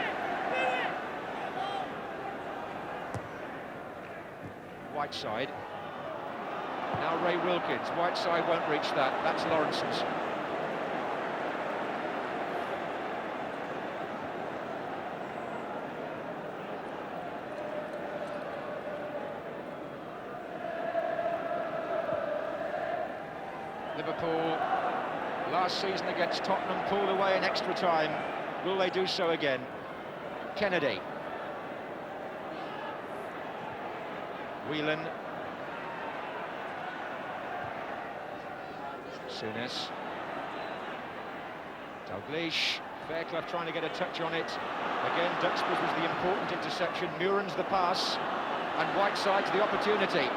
Whiteside. Now Ray Wilkins. Whiteside won't reach that. That's Lawrence's. Liverpool, last season against Tottenham, pulled away in extra time. Will they do so again? Kennedy. Whelan. Souness. Dalglish. Fairclough trying to get a touch on it. Again, Duxbury's was the important interception. Muren's the pass. And Whiteside's the opportunity.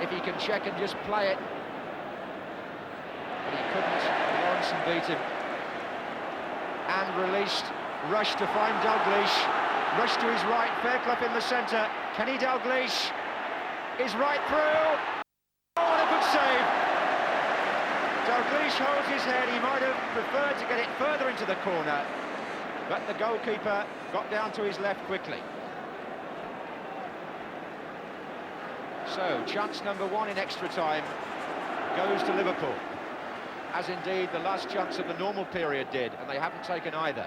If he can check and just play it. But he couldn't. Lawrence beat him. And released. Rush to find Dalglish. Rush to his right. Fairclough in the centre. Kenny Dalglish is right through. Oh, what a good save. Dalglish holds his head. He might have preferred to get it further into the corner, but the goalkeeper got down to his left quickly. So, chance number 1 in extra time goes to Liverpool, as indeed the last chance of the normal period did, and they haven't taken either.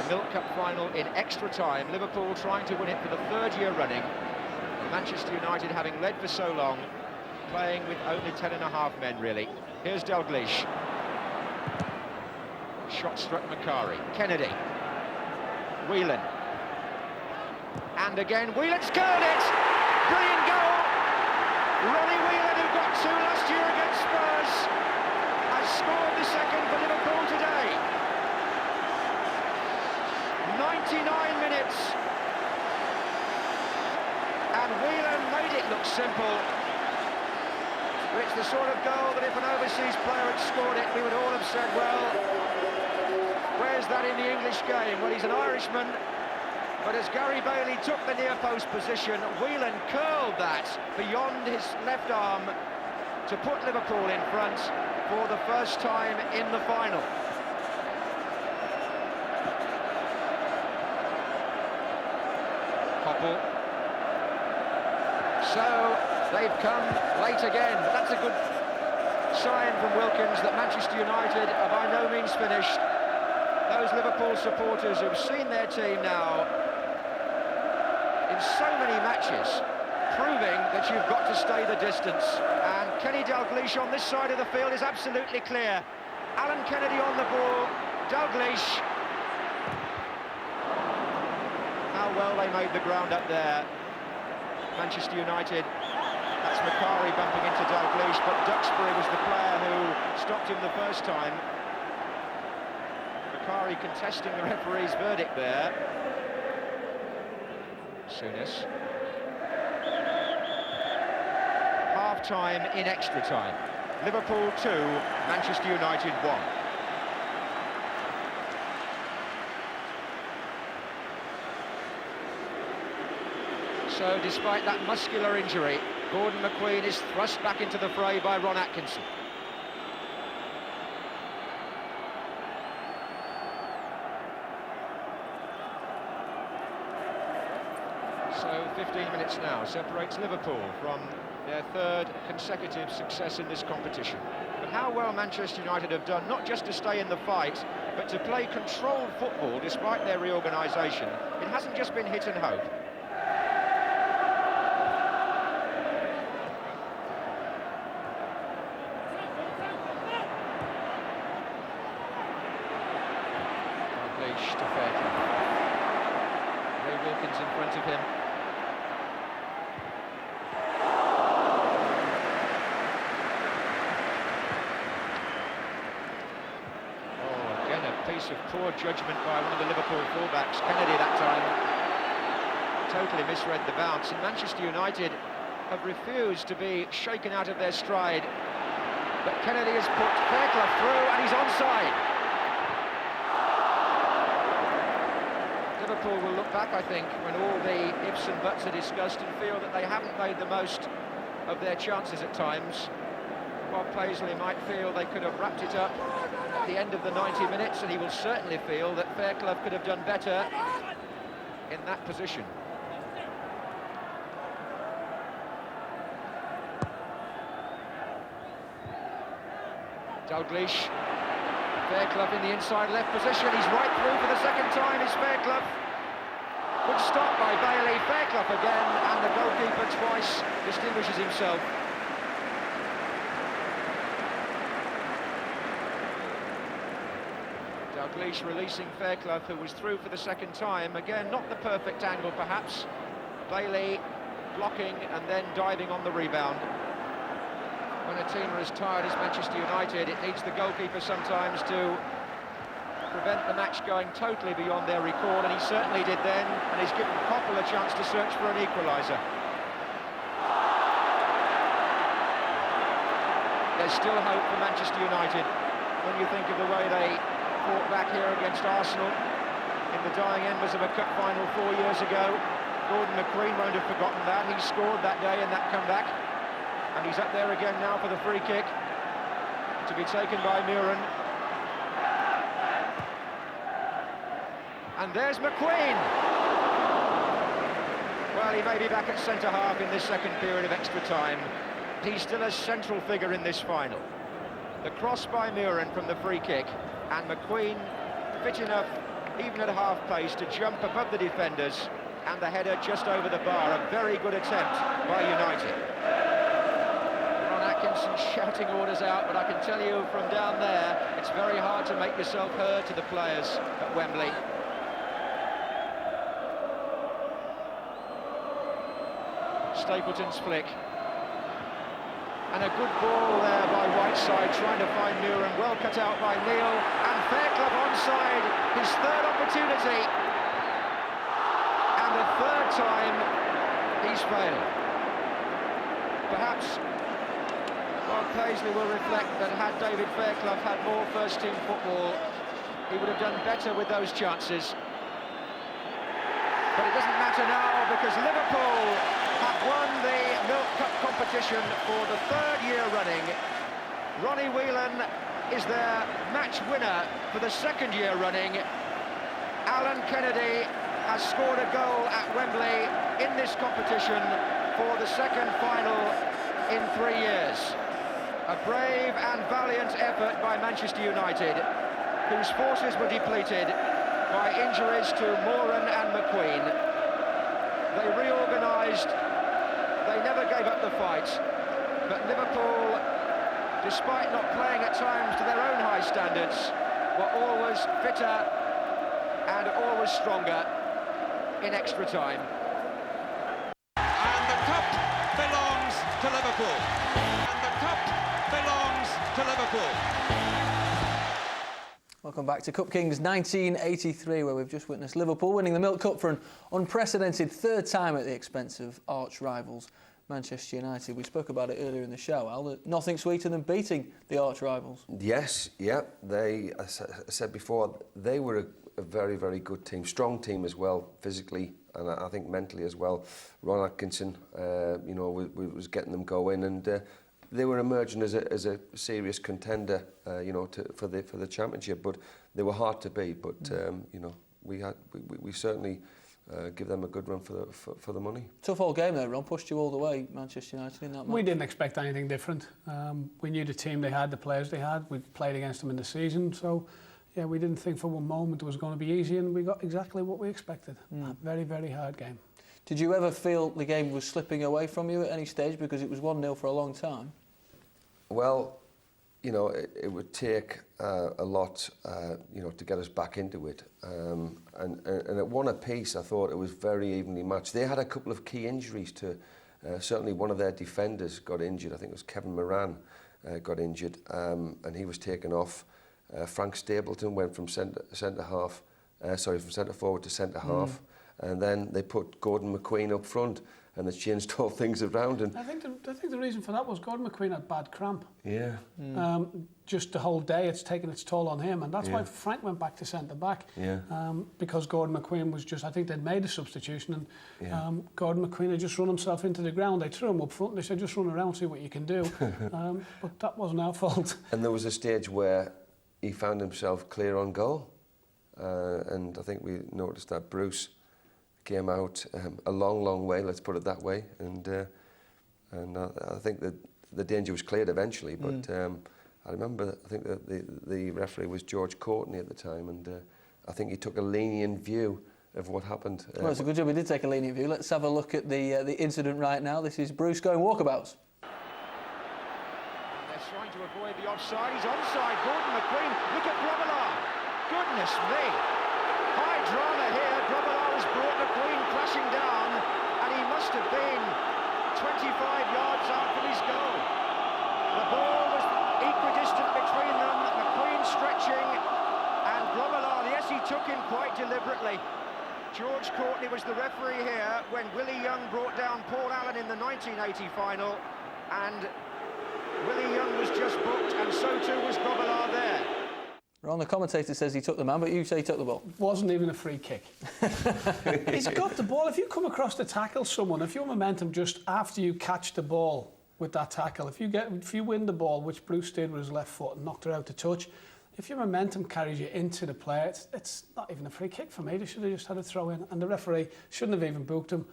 A Milk Cup final in extra time, Liverpool trying to win it for the 3rd year running, and Manchester United having led for so long, playing with only 10.5 men really. Here's Dalglish. Shot struck Macari. Kennedy. Whelan. And again, Whelan's curled it! Brilliant goal! Ronnie Whelan, who got 2 last year against Spurs, has scored the second for Liverpool today. 99 minutes. And Whelan made it look simple. But it's the sort of goal that if an overseas player had scored it, we would all have said, well, where's that in the English game? Well, he's an Irishman, but as Gary Bailey took the near post position, Whelan curled that beyond his left arm to put Liverpool in front for the first time in the final. trouble. So they've come late again. But that's a good sign from Wilkins that Manchester United are by no means finished. Those Liverpool supporters who've seen their team now in so many matches, proving that you've got to stay the distance. And Kenny Dalglish on this side of the field is absolutely clear. Alan Kennedy on the ball, Dalglish. How well they made the ground up there. Manchester United, that's Macari bumping into Dalglish, but Duxbury was the player who stopped him the first time. Macari contesting the referee's verdict there. Souness. Half-time in extra time. Liverpool 2, Manchester United 1. So, despite that muscular injury, Gordon McQueen is thrust back into the fray by Ron Atkinson. So 15 minutes now separates Liverpool from their third consecutive success in this competition. But how well Manchester United have done, not just to stay in the fight, but to play controlled football despite their reorganisation. It hasn't just been hit and hope. To Fairclough. Ray Wilkins in front of him. Oh, again a piece of poor judgment by one of the Liverpool fullbacks, Kennedy that time. Totally misread the bounce, and Manchester United have refused to be shaken out of their stride. But Kennedy has put Fairclough through and he's onside. Liverpool will look back, I think, when all the ifs and buts are discussed and feel that they haven't made the most of their chances at times. Bob Paisley might feel they could have wrapped it up at the end of the 90 minutes, and he will certainly feel that Fairclough could have done better in that position. Dalglish. Fairclough in the inside left position, he's right through for the second time, is Fairclough. Good stop by Bailey, Fairclough again, and the goalkeeper twice distinguishes himself. Dalglish releasing Fairclough, who was through for the second time. Again, not the perfect angle perhaps. Bailey blocking and then diving on the rebound. When a team are as tired as Manchester United, it needs the goalkeeper sometimes to prevent the match going totally beyond their record, and he certainly did then, and he's given Coppell a chance to search for an equaliser. There's still hope for Manchester United when you think of the way they fought back here against Arsenal in the dying embers of a cup final 4 years ago. Gordon McQueen won't have forgotten that. He scored that day in that comeback. And he's up there again now for the free kick, to be taken by Muren. And there's McQueen. Well, he may be back at centre-half in this second period of extra time. He's still a central figure in this final. The cross by Muren from the free kick, and McQueen fit enough, even at half pace, to jump above the defenders, and the header just over the bar. A very good attempt by United. Atkinson shouting orders out, but I can tell you from down there, it's very hard to make yourself heard to the players at Wembley. Stapleton's flick. And a good ball there by Whiteside, trying to find Muren, well cut out by Neil, and Fairclough onside, his third opportunity. And the third time he's failed. Perhaps Bob Paisley will reflect that had David Fairclough had more first-team football, he would have done better with those chances. But it doesn't matter now, because Liverpool have won the Milk Cup competition for the third year running. Ronnie Whelan is their match winner for the second year running. Alan Kennedy has scored a goal at Wembley in this competition for the second final in 3 years. A brave and valiant effort by Manchester United, whose forces were depleted by injuries to Moran and McQueen. They reorganised, they never gave up the fight, but Liverpool, despite not playing at times to their own high standards, were always fitter and always stronger in extra time.
And the cup belongs to Liverpool. And the cup belongs to Liverpool.
Welcome back to Cup Kings 1983, where we've just witnessed Liverpool winning the Milk Cup for an unprecedented third time at the expense of arch rivals Manchester United. We spoke about it earlier in the show, Al. Nothing sweeter than beating the arch rivals.
Yes, yeah. They, as I said before, they were a very, very good team, strong team as well, physically and I think mentally as well. Ron Atkinson, you know, was getting them going, and they were emerging as a serious contender, you know, for the championship. But they were hard to beat. But you know, we certainly give them a good run for the money.
Tough old game though, Ron. Pushed you all the way, Manchester United, in that match.
We didn't expect anything different. We knew the team they had, the players they had. We played against them in the season, so yeah, we didn't think for one moment it was going to be easy, and we got exactly what we expected. A very, very hard game.
Did you ever feel the game was slipping away from you at any stage, because it was 1-0 for a long time?
Well, you know, it would take a lot, you know, to get us back into it. And at 1 apiece, I thought it was very evenly matched. They had a couple of key injuries to, certainly one of their defenders got injured. I think it was Kevin Moran got injured, and he was taken off. Frank Stapleton went from centre forward to centre half, and then they put Gordon McQueen up front, and they changed all things around. And
I think the reason for that was Gordon McQueen had bad cramp.
Yeah.
Just the whole day, it's taken its toll on him, and that's why Frank went back to centre back.
Yeah.
Because Gordon McQueen was just, I think they'd made a substitution, and Gordon McQueen had just run himself into the ground. They threw him up front, and they said, just run around, see what you can do. But that wasn't our fault.
And there was a stage where he found himself clear on goal, and I think we noticed that Bruce came out a long way, let's put it that way, and I think that the danger was cleared eventually, but I remember, I think that the referee was George Courtney at the time, and I think he took a lenient view of what happened.
Well, it's a good job he did take a lenient view. Let's have a look at the incident right now. This is Bruce going walkabouts.
And they're trying to avoid the offside. He's onside. Gordon McQueen. Look at Grobbelaar. Goodness me. High drama here. Grobbelaar has brought McQueen crashing down, and he must have been 25 yards out from his goal. The ball was equidistant between them. McQueen stretching, and Grobbelaar, yes, he took him quite deliberately. George Courtney was the referee here when Willie Young brought down Paul Allen in the 1980 final, and Willie Young was just booked, and so too was Grobbelaar there.
Ron, the commentator says he took the man, but you say he took the ball.
Wasn't even a free kick. He's got the ball. If you come across to tackle someone, if your momentum just after you catch the ball with that tackle, if you win the ball, which Bruce did with his left foot and knocked her out to touch, if your momentum carries you into the player, it's not even a free kick for me. They should have just had a throw in, and the referee shouldn't have even booked him,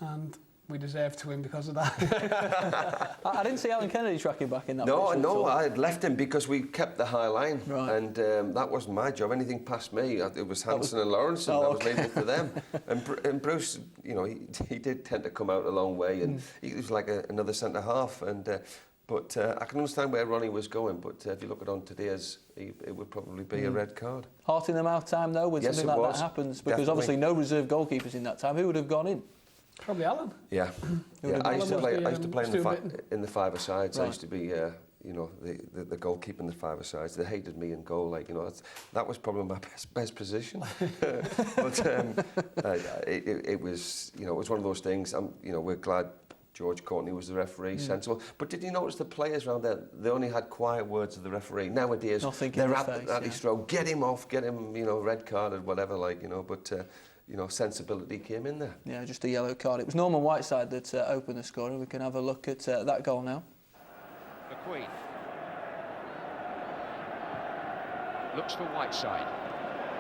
and we deserve to win because of that.
I didn't see Alan Kennedy tracking back in that.
No, I had left him because we kept the high line,
right.
And that wasn't my job. Anything past me, it was Hansen and Lawrence, and I was leaving it for them. And Bruce, you know, he did tend to come out a long way, and he was like another centre half. And but I can understand where Ronnie was going. But if you look at on today's, it would probably be a red card.
Heart in the mouth time though, when something like that happens, because obviously no reserve goalkeepers in that time. Who would have gone in?
Probably Alan.
Yeah, I used to play in the five-a-sides.
Right.
I used to be, you know, the goalkeeper in the five-a-sides. They hated me in goal, like, you know. That was probably my best position. But it was, you know, it was one of those things. You know, we're glad George Courtney was the referee, sensible. But did you notice the players around there? They only had quiet words of the referee. Nowadays, they're at his throat. Get him off. Get him. You know, red carded, whatever. Like, you know, but. You know, sensibility came in there.
Yeah, just a yellow card. It was Norman Whiteside that opened the scoring. We can have a look at that goal now.
McQueen looks for Whiteside.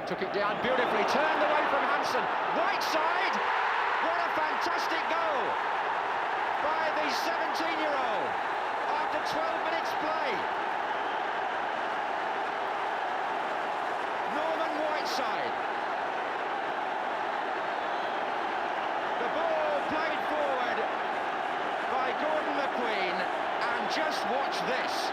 Took it down beautifully, turned away from Hansen. Right side! What a fantastic goal by the 17-year-old after 12 minutes play. Norman Whiteside. The ball played forward by Gordon McQueen, and just watch this.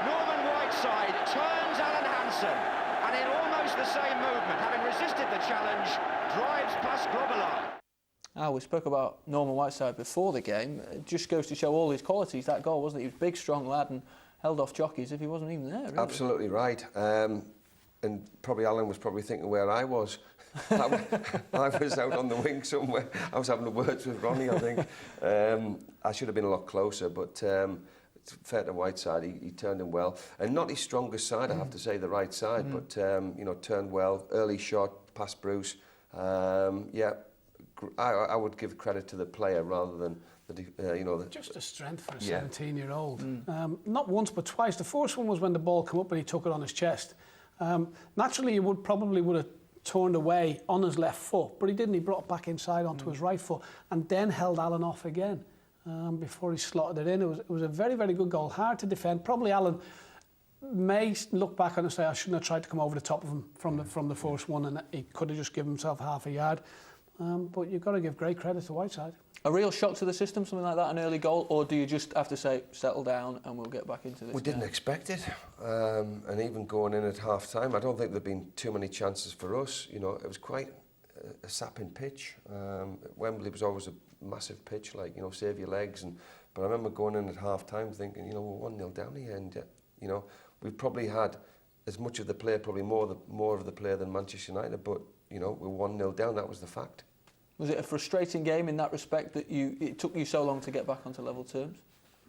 Norman Whiteside turns Alan Hansen, and in almost the same movement, having resisted the challenge, drives past Grobbelaar.
We spoke about Norman Whiteside before the game. It just goes to show all his qualities, that goal, wasn't it? He was a big, strong lad and held off jockeys if he wasn't even there, really.
Absolutely right. And probably Alan was probably thinking where I was. I was out on the wing somewhere. I was having the words with Ronnie, I think. I should have been a lot closer, but it's fair to Whiteside, he turned him well. And not his strongest side, I have to say, the right side, but, you know, turned well. Early shot past Bruce. Yeah, I would give credit to the player rather than you know,
just the strength for a 17-year-old. Not once but twice. The first one was when the ball came up and he took it on his chest. Naturally, he probably would have turned away on his left foot, but he didn't. He brought it back inside onto his right foot and then held Alan off again before he slotted it in. It was a very, very good goal. Hard to defend. Probably Alan may look back on it and say, I shouldn't have tried to come over the top of him from the first one, and he could have just given himself half a yard. But you've got to give great credit to Whiteside.
A real shock to the system, something like that, an early goal, or do you just have to say, settle down and we'll get back into this?
We didn't expect it, and even going in at half-time, I don't think there'd been too many chances for us. You know, it was quite a sapping pitch. Wembley was always a massive pitch, like, you know, save your legs. But I remember going in at half-time thinking, you know, we're 1-0 down here, and you know, we've probably had as much of the player, probably more of the player than Manchester United, but you know, we're 1-0 down. That was the fact.
Was it a frustrating game in that respect that it took you so long to get back onto level terms?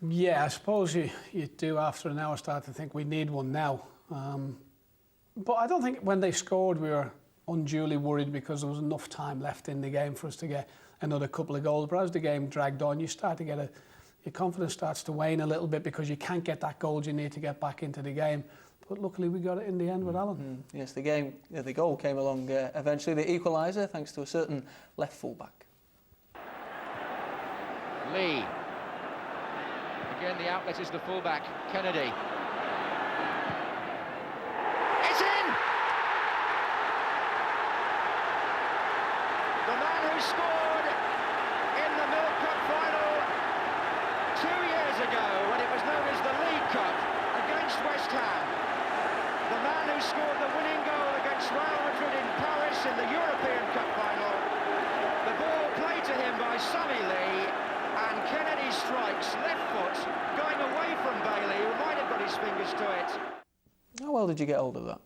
Yeah, I suppose you do after an hour start to think we need one now. But I don't think when they scored we were unduly worried because there was enough time left in the game for us to get another couple of goals. But as the game dragged on, you start to get your confidence starts to wane a little bit because you can't get that goal you need to get back into the game. But luckily we got it in the end with Alan.
Yes, the goal came along eventually, the equaliser, thanks to a certain left full-back.
Lee. Again, the outlet is the full-back, Kennedy. It's in! The man who scored in the Milk Cup final 2 years ago when it was known as the League Cup against West Ham. The man who scored the winning goal against Real Madrid in Paris in the European Cup final. The ball played to him by Sammy Lee, and Kennedy strikes left foot, going away from Bailey, who might have got his fingers to it.
How well did you get hold of that?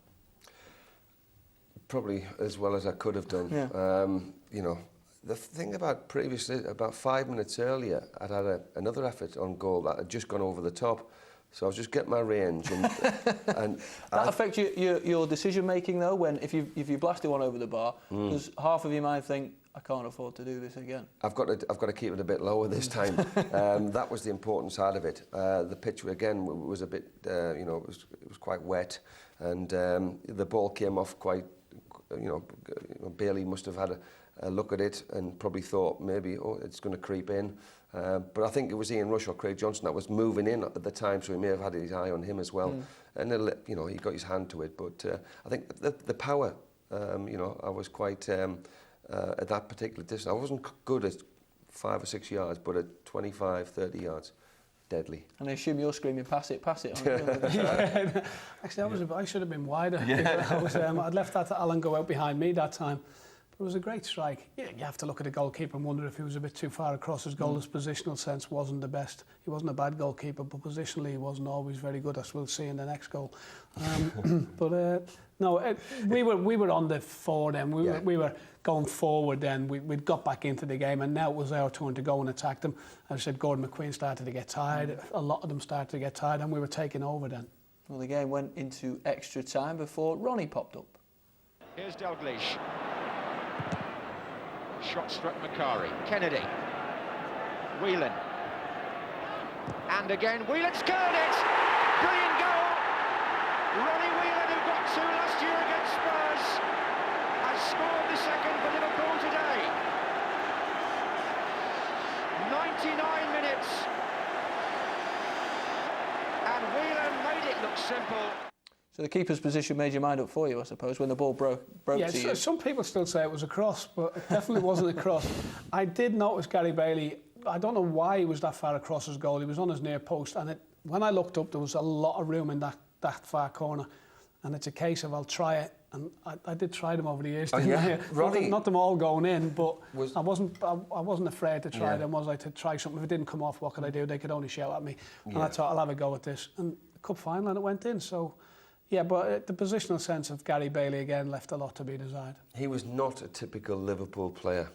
Probably as well as I could have done.
Yeah.
You know, the thing about previously, about 5 minutes earlier, I'd had another effort on goal that had just gone over the top. So I was just getting my range, and
that affect your decision making though. When if you blasted one over the bar, does half of your mind think, I can't afford to do this again?
I've got to keep it a bit lower this time. That was the important side of it. The pitch again was a bit, you know, it was quite wet, and the ball came off quite, you know, Bailey must have had a look at it and probably thought maybe, oh, it's going to creep in. But I think it was Ian Rush or Craig Johnson that was moving in at the time, so he may have had his eye on him as well. And you know, he got his hand to it. But I think the power, you know, I was quite at that particular distance. I wasn't good at 5 or 6 yards, but at 25, 30 yards, deadly.
And I assume you're screaming, pass it.
Yeah. Actually, I should have been wider. Yeah. I'd left that to Alan go out behind me that time. But it was a great strike. Yeah, you have to look at the goalkeeper and wonder if he was a bit too far across. His goal, his positional sense wasn't the best. He wasn't a bad goalkeeper, but positionally he wasn't always very good, as we'll see in the next goal. But no, we were on the forward then. We were going forward then. We'd got back into the game, and now it was our turn to go and attack them. As I said, Gordon McQueen started to get tired. A lot of them started to get tired, and we were taking over then.
Well, the game went into extra time before Ronnie popped up.
Here's Dalglish. Shot struck Macari. Kennedy. Whelan. And again, Whelan's curled it! Brilliant goal! Ronnie Whelan, who got 2 last year against Spurs, second for Liverpool today. 99 minutes. And Whelan made it look simple.
So the keeper's position made your mind up for you, I suppose, when the ball broke
Yeah,
to you.
some people still say it was a cross, but it definitely wasn't a cross. I did notice Gary Bailey. I don't know why he was that far across his goal. He was on his near post, and when I looked up, there was a lot of room in that far corner. And it's a case of I'll try it. And I did try them over the years. Not them all going in, but I wasn't afraid to try them, was I? To try something. If it didn't come off, what could I do? They could only shout at me. And I thought, I'll have a go at this. And the cup final, and it went in. So, yeah, but the positional sense of Gary Bailey, again, left a lot to be desired.
He was not a typical Liverpool player.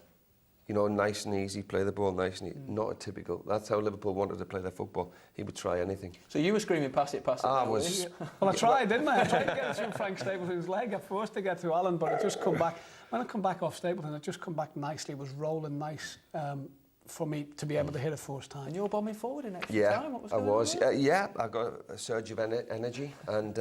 You know, nice and easy, play the ball nice and easy. Not a typical. That's how Liverpool wanted to play their football. He would try anything.
So you were screaming, pass it, pass it.
I was.
Well, I tried, didn't I? I tried to get it through Frank Stapleton's leg. I forced to get through Alan, but it just come back. When it come back off Stapleton, it just come back nicely. It was rolling nice for me to be able to hit it first time.
And you were bombing forward in extra time? What was
I
going
was.
on?
Yeah, I got a surge of energy and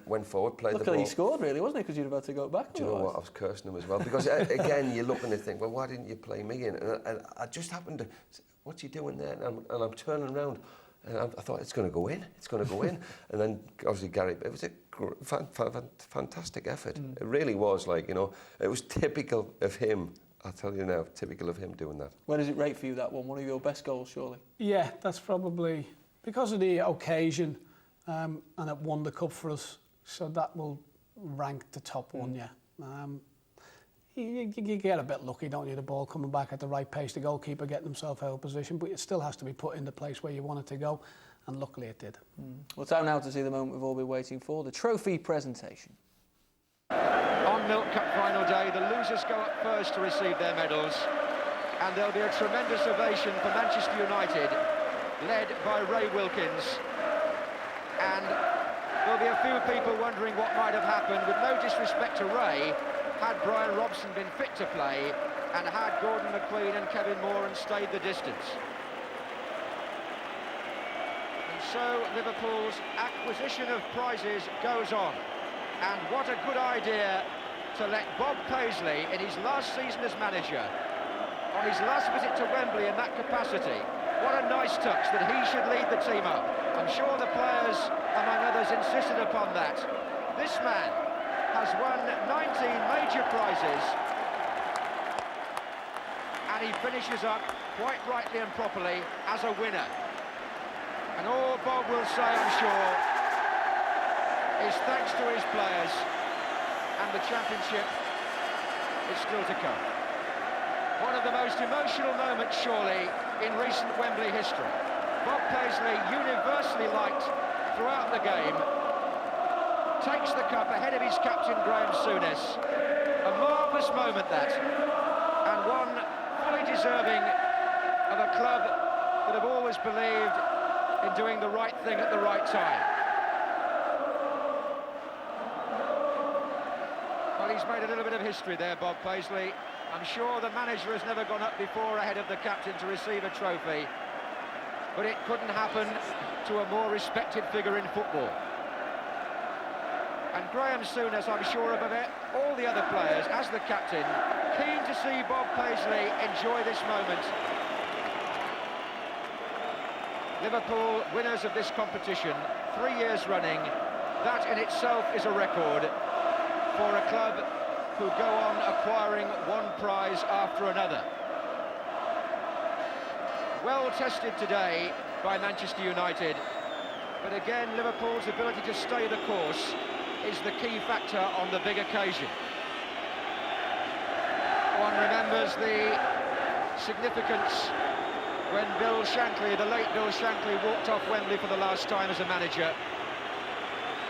went forward, played the ball.
Luckily he scored, really, wasn't it? Because you'd have had to go back.
Do you know what? I was cursing him as well. Because, again, you're looking to think, well, why didn't you play me in? And I just happened to say, what's he doing there? And I'm turning around. And I thought, it's going to go in. It's going to go in. And then, obviously, Gary, it was a fantastic effort. It really was, like, you know, it was typical of him. I'll tell you now, typical of him doing that.
Where does it rate for you, that one? One of your best goals, surely? Yeah,
that's probably because of the occasion, and it won the cup for us. So that will rank the top one, yeah. You get a bit lucky, don't you? The ball coming back at the right pace, the goalkeeper getting himself out of position, but it still has to be put in the place where you want it to go, and luckily it did.
Well, time now to see the moment we've all been waiting for, the trophy presentation.
On Milk Cup final day, the losers go up first to receive their medals, and there'll be a tremendous ovation for Manchester United, led by Ray Wilkins. And there'll be a few people wondering what might have happened, with no disrespect to Ray, had Brian Robson been fit to play, and had Gordon McQueen and Kevin Moran stayed the distance. And so Liverpool's acquisition of prizes goes on. And what a good idea to let Bob Paisley, in his last season as manager, on his last visit to Wembley in that capacity, what a nice touch that he should lead the team up. I'm sure the players, among others, insisted upon that. This man has won 19 major prizes, and he finishes up, quite rightly and properly, as a winner. And all Bob will say, I'm sure, is thanks to his players, and the championship is still to come. One of the most emotional moments, surely, in recent Wembley history. Bob Paisley, universally liked throughout the game, takes the cup ahead of his captain Graham Souness. A marvellous moment, that, and one fully deserving of a club that have always believed in doing the right thing at the right time. Well, he's made a little bit of history there, Bob Paisley. I'm sure the manager has never gone up before ahead of the captain to receive a trophy, but it couldn't happen to a more respected figure in football. And Graham Souness, I'm sure, above it, all the other players, as the captain, keen to see Bob Paisley enjoy this moment. Liverpool, winners of this competition, 3 years running. That in itself is a record for a club who go on acquiring one prize after another. Well tested today by Manchester United, but again Liverpool's ability to stay the course is the key factor on the big occasion. One remembers the significance when Bill Shankly, the late Bill Shankly, walked off Wembley for the last time as a manager.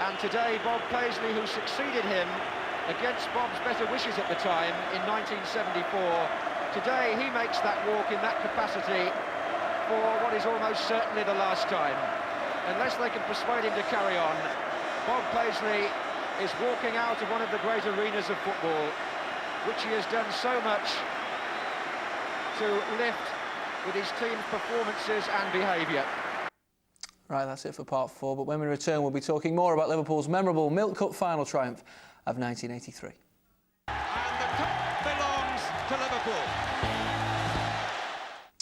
And today Bob Paisley, who succeeded him against Bob's better wishes at the time in 1974, today he makes that walk in that capacity for what is almost certainly the last time. Unless they can persuade him to carry on, Bob Paisley is walking out of one of the great arenas of football, which he has done so much to lift with his team's performances and behaviour.
Right, that's it for part 4, but when we return we'll be talking more about Liverpool's memorable Milk Cup final triumph of 1983.
And the cup belongs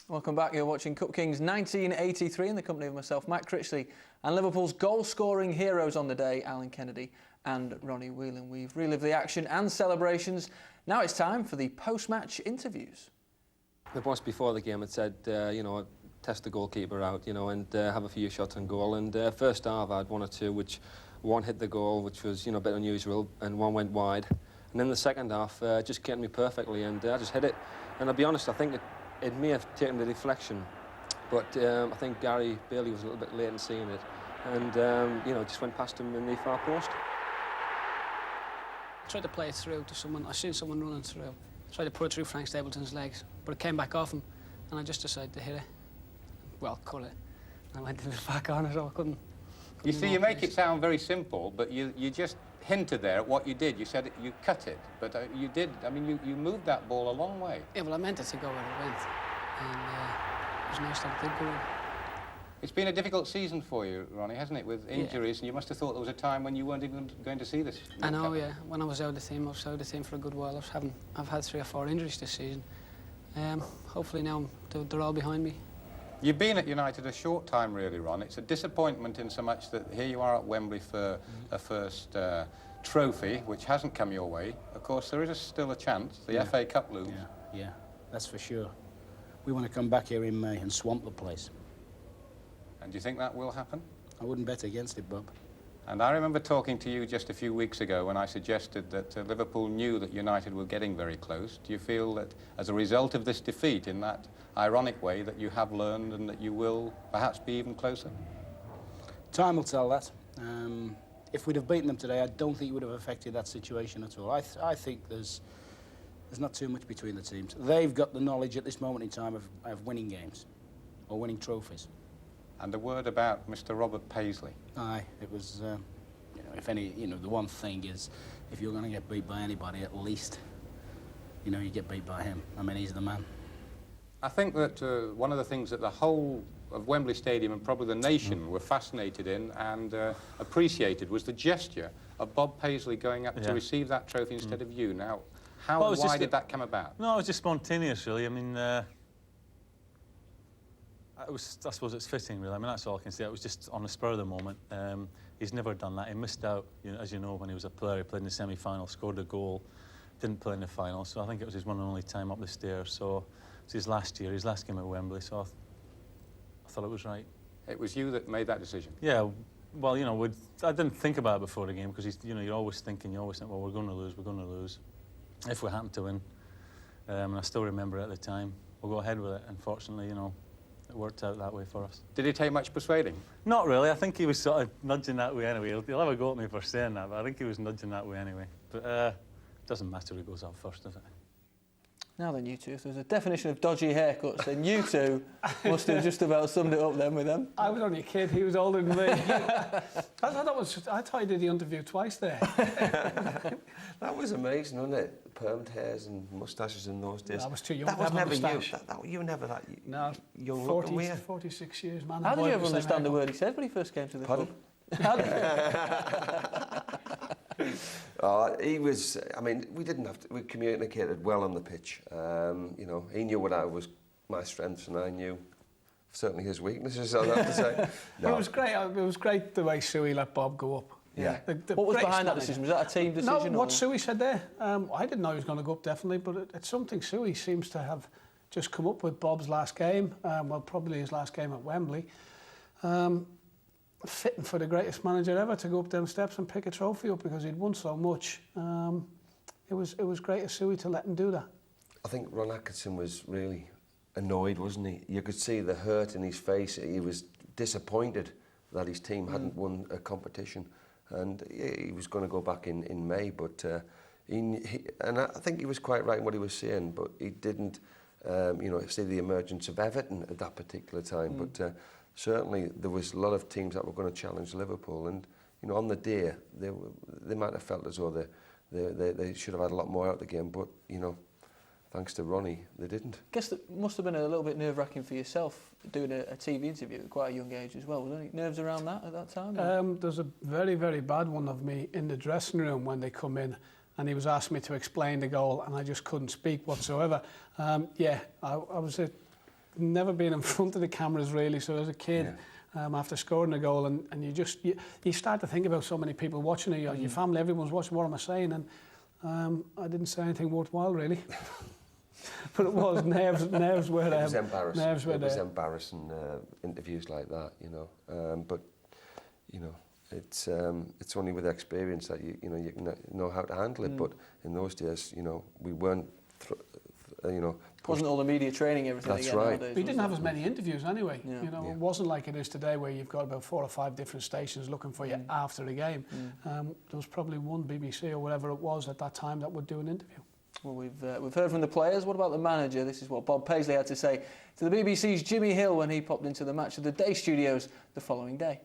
Welcome back. You're watching Cup Kings 1983 in the company of myself, Matt Critchley, and Liverpool's goal-scoring heroes on the day, Alan Kennedy and Ronnie Whelan. We've relived the action and celebrations. Now it's time for the post-match interviews.
The boss before the game had said, you know, test the goalkeeper out, you know, and have a few shots on goal. And first half I had one or two, which one hit the goal, which was, you know, a bit unusual, and one went wide. And then the second half just came to me perfectly, and I just hit it. And I'll be honest, I think it may have taken the deflection, but I think Gary Bailey was a little bit late in seeing it, and you know, just went past him in the far post.
I tried to play it through to someone. I seen someone running through. Tried to put it through Frank Stapleton's legs, but it came back off him, and I just decided to hit it. Well, cut it. I went to the back on it, so I couldn't.
You see, you make it sound very simple, but you just hinted there at what you did. You said you cut it, but you did. I mean, you moved that ball a long way.
Yeah, well, I meant it to go where it went, and it was nice that it did go in.
It's been a difficult season for you, Ronnie, hasn't it, with injuries, and you must have thought there was a time when you weren't even going to see this.
I know, yeah. When I was out of the team, I was out of the team for a good while. I've had 3 or 4 injuries this season. Hopefully now they're all behind me.
You've been at United a short time, really, Ron. It's a disappointment in so much that here you are at Wembley for a first trophy, which hasn't come your way. Of course, there is still a chance. The FA Cup lose.
Yeah, that's for sure. We want to come back here in May and swamp the place.
And do you think that will happen?
I wouldn't bet against it, Bob.
And I remember talking to you just a few weeks ago when I suggested that Liverpool knew that United were getting very close. Do you feel that as a result of this defeat, in that ironic way, that you have learned and that you will perhaps be even closer?
Time will tell that. If we'd have beaten them today, I don't think it would have affected that situation at all. I think there's not too much between the teams. They've got the knowledge at this moment in time of winning games or winning trophies.
And a word about Mr. Robert Paisley.
Aye, it was, you know, if any, you know, the one thing is, if you're going to get beat by anybody, at least, you know, you get beat by him. I mean, he's the man.
I think that one of the things that the whole of Wembley Stadium and probably the nation were fascinated in and appreciated was the gesture of Bob Paisley going up to receive that trophy instead of you. Now, how and why did that come about?
No, it was just spontaneous, really. I mean, I suppose it's fitting, really. I mean, that's all I can say. It was just on the spur of the moment. He's never done that. He missed out, you know, as you know, when he was a player. He played in the semi-final, scored a goal, didn't play in the final. So I think it was his one and only time up the stairs. So it's his last year, his last game at Wembley. So I thought it was right. It was you that made that decision? Yeah. Well, you know, I didn't think about it before the game because, you know, you're always thinking, well, we're going to lose. If we happen to win. And I still remember it at the time. We'll go ahead with it. Unfortunately, you know, it worked out that way for us. Did it take much persuading? Not really. I think he was sort of nudging that way anyway. He'll have a go at me for saying that, but I think he was nudging that way anyway. But it doesn't matter who goes up first, does it? Now then, you two, if there's a definition of dodgy haircuts, then you two must have just about summed it up then with them.
I was only a kid, he was older than me. I thought you did the interview twice there.
That was amazing, wasn't it? Permed hairs and moustaches in those days.
I was too young
that
to have
was
a
never
moustache.
You were never that
no,
young
40,
looking,
46 years, man.
How did you ever understand the word he said when he first came to the club?
He was, I mean, we communicated well on the pitch. You know, he knew what was my strengths and I knew certainly his weaknesses, I'd have to say. No.
It was great the way Suey let Bob go up.
Yeah.
What was behind that decision? Was that a team decision?
No, what Suey said there. I didn't know he was going to go up, definitely, but it's something Suey seems to have just come up with Bob's last game, well, probably his last game at Wembley. Fitting for the greatest manager ever to go up them steps and pick a trophy up because he'd won so much. It was great of Suey to let him do that. I
think Ron Atkinson was really annoyed, wasn't he? You could see the hurt in his face. He was disappointed that his team hadn't won a competition, and he was going to go back in May. But and I think he was quite right in what he was saying. But he didn't, you know, see the emergence of Everton at that particular time. But certainly there was a lot of teams that were going to challenge Liverpool, and you know, on the day they might have felt as though they should have had a lot more out of the game. But you know, thanks to Ronnie, they didn't. I guess that must have been a little bit nerve-wracking for yourself, doing a TV interview at quite a young age as well. Was there any nerves around that at that time?
There's a very, very bad one of me in the dressing room when they come in, and he was asking me to explain the goal, and I just couldn't speak whatsoever. Yeah, I was a never been in front of the cameras really, so as a kid, after scoring a goal, and you start to think about so many people watching it, your family, everyone's watching, what am I saying? And I didn't say anything worthwhile really. But it was nerves were there.
It was embarrassing.
Nerves were
it was
there.
embarrassing, interviews like that, you know. But you know, it's only with experience that you know how to handle it. But in those days, you know, we weren't, you know.
Wasn't all the media training everything?
That's
again
right.
Nowadays,
We didn't have as many interviews anyway.
Yeah.
You know, it wasn't like it is today where you've got about 4 or 5 different stations looking for you after the game. There was probably one BBC or whatever it was at that time that would do an interview.
Well, we've heard from the players. What about the manager? This is what Bob Paisley had to say to the BBC's Jimmy Hill when he popped into the Match of the Day studios the following day.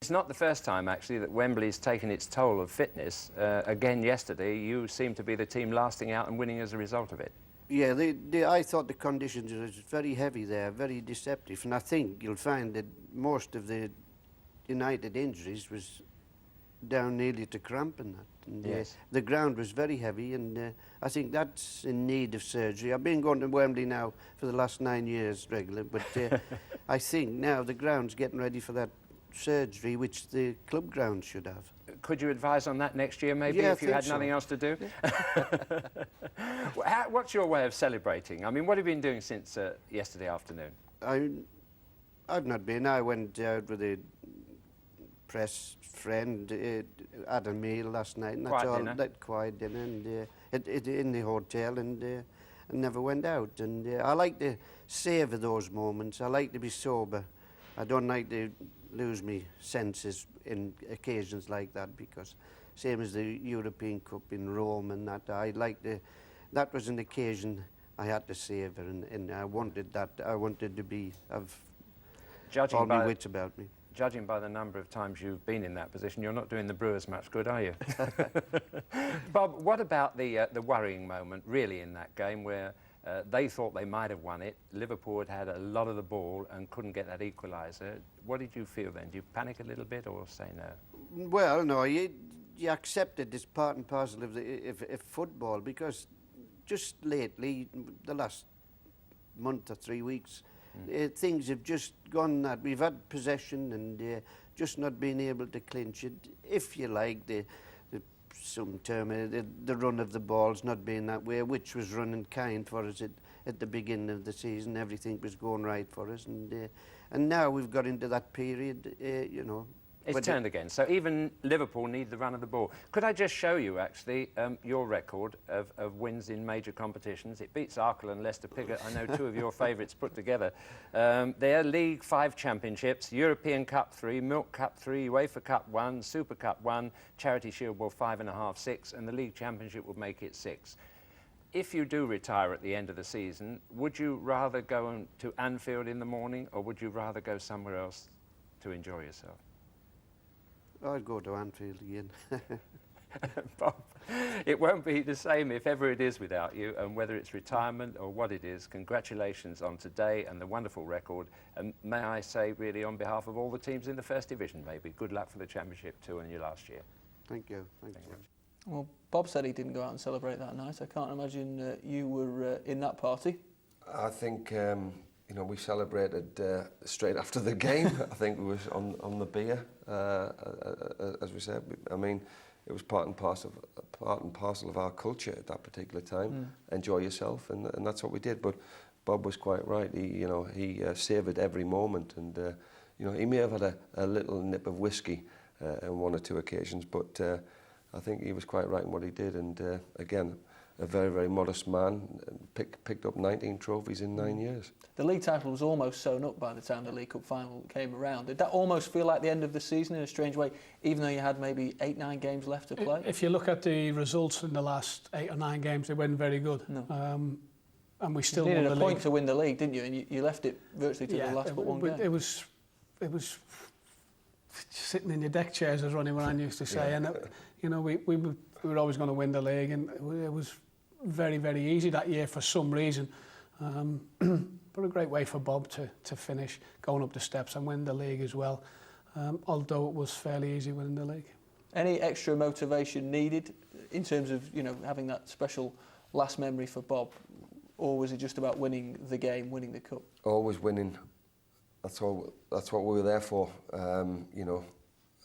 It's not the first time, actually, that Wembley's taken its toll of fitness. Again, yesterday, you seem to be the team lasting out and winning as a result of it.
Yeah, I thought the conditions were very heavy there, very deceptive, and I think you'll find that most of the United injuries was down nearly to cramp and that. And,
yes.
The ground was very heavy, and I think that's in need of surgery. I've been going to Wembley now for the last 9 years regular, but I think now the ground's getting ready for that surgery, which the club ground should have.
Could you advise on that next year, maybe,
Yeah,
if you had nothing else to do? What's your way of celebrating? I mean, what have you been doing since yesterday afternoon?
I've not been. I went out with a press friend, had a meal last night, and that's
Quiet
all.
dinner.
That quiet dinner, and in the hotel, and never went out. And I like to savour those moments. I like to be sober. I don't like to lose my senses in occasions like that, because same as the European Cup in Rome and that, that was an occasion I had to savour, and I wanted that. I wanted to have all my wits about me.
Judging by the number of times you've been in that position, you're not doing the Brewers much good, are you? Bob, what about the worrying moment, really, in that game where they thought they might have won it? Liverpool had a lot of the ball and couldn't get that equaliser. What did you feel then? Did you panic a little bit or say no?
Well, no, you accept it as part and parcel of football, because just lately, the last month or 3 weeks, things have just gone that. We've had possession and just not been able to clinch it. If you like, some term, the run of the ball's not being that way, which was running kind for us at the beginning of the season. Everything was going right for us, and now we've got into that period, you know.
It's turned again. So even Liverpool need the run of the ball. Could I just show you, actually, your record of wins in major competitions? It beats Arkle and Leicester Piggott. I know two of your favourites put together. They're League 5 championships, European Cup 3, Milk Cup 3, UEFA Cup 1, Super Cup 1, Charity Shield will 5.5, 6, and the League Championship will make it 6. If you do retire at the end of the season, would you rather go to Anfield in the morning, or would you rather go somewhere else to enjoy yourself?
I'd go to Anfield again.
Bob, it won't be the same if ever it is without you, and whether it's retirement or what it is, congratulations on today and the wonderful record. And may I say, really, on behalf of all the teams in the First Division, maybe, good luck for the Championship too in your last year.
Thank you. Thank you.
Well, Bob said he didn't go out and celebrate that night. I can't imagine you were in that party.
I think you know, we celebrated straight after the game. I think we was on the beer, as we said. I mean, it was part and parcel of our culture at that particular time. Enjoy yourself, and that's what we did. But Bob was quite right. He savoured every moment, and you know, he may have had a little nip of whiskey on 1 or 2 occasions, but I think he was quite right in what he did. And again, a very, very modest man, picked up 19 trophies in 9 years.
The league title was almost sewn up by the time the League Cup final came around. Did that almost feel like the end of the season in a strange way, even though you had maybe 8-9 games left to play?
If you look at the results in the last 8 or 9 games, they weren't very good.
No.
And we still
won the league. You needed a point to win the league, didn't you? And you left it virtually to the last but one game.
It was sitting in your deck chairs, as Ronnie Moran used to say. And you know, we were always going to win the league, and it was very, very easy that year for some reason. But a great way for Bob to finish going up the steps and win the league as well, although it was fairly easy winning the league.
Any extra motivation needed in terms of, you know, having that special last memory for Bob? or was it just about winning the game, winning the cup?
Always winning. That's all. That's what we were there for. You know,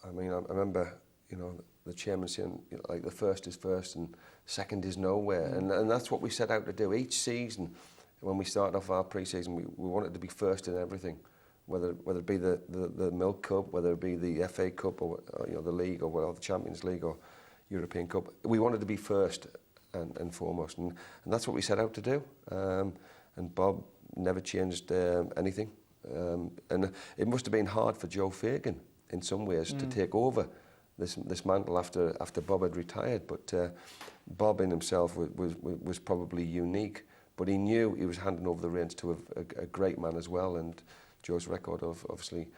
I mean, I remember, you know, the chairman saying, you know, like, the first is first and second is nowhere, and that's what we set out to do each season. When we started off our pre-season, we wanted to be first in everything, whether it be the Milk Cup, whether it be the FA Cup, or you know, the league, or whatever, the Champions League or European Cup. We wanted to be first and foremost, and that's what we set out to do. And Bob never changed anything. And it must have been hard for Joe Fagan in some ways to take over this mantle after Bob had retired. But Bob in himself was probably unique. But he knew he was handing over the reins to a great man as well. And Joe's record of obviously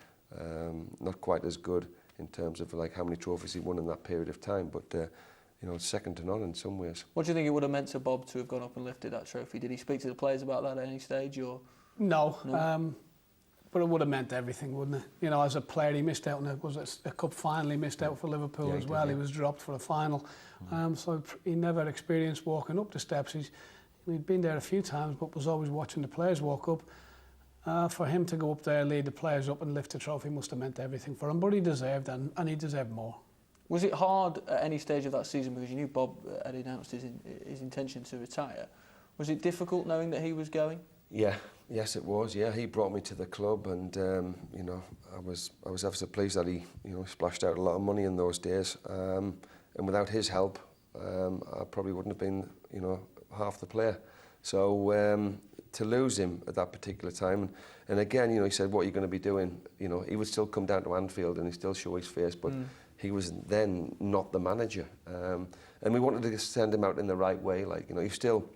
not quite as good in terms of like how many trophies he won in that period of time. But you know, second to none in some ways.
What do you think it would have meant to Bob to have gone up and lifted that trophy? Did he speak to the players about that at any stage, or?
No. But it would have meant everything, wouldn't it? You know, as a player, he missed out on a cup final. He missed out for Liverpool as well. He was dropped for a final. So he never experienced walking up the steps. He'd been there a few times, but was always watching the players walk up. For him to go up there, lead the players up and lift the trophy must have meant everything for him. But he deserved, and he deserved more.
Was it hard at any stage of that season, because you knew Bob had announced his intention to retire? Was it difficult knowing that he was going?
Yeah, yes, it was. Yeah, he brought me to the club, and you know, I was ever so pleased that he, you know, splashed out a lot of money in those days. And without his help, I probably wouldn't have been, you know, half the player. So to lose him at that particular time, and again, you know, he said, "What are you going to be doing?" You know, he would still come down to Anfield and he'd still show his face, but he was then not the manager. And we wanted to send him out in the right way. Like, you know, he's still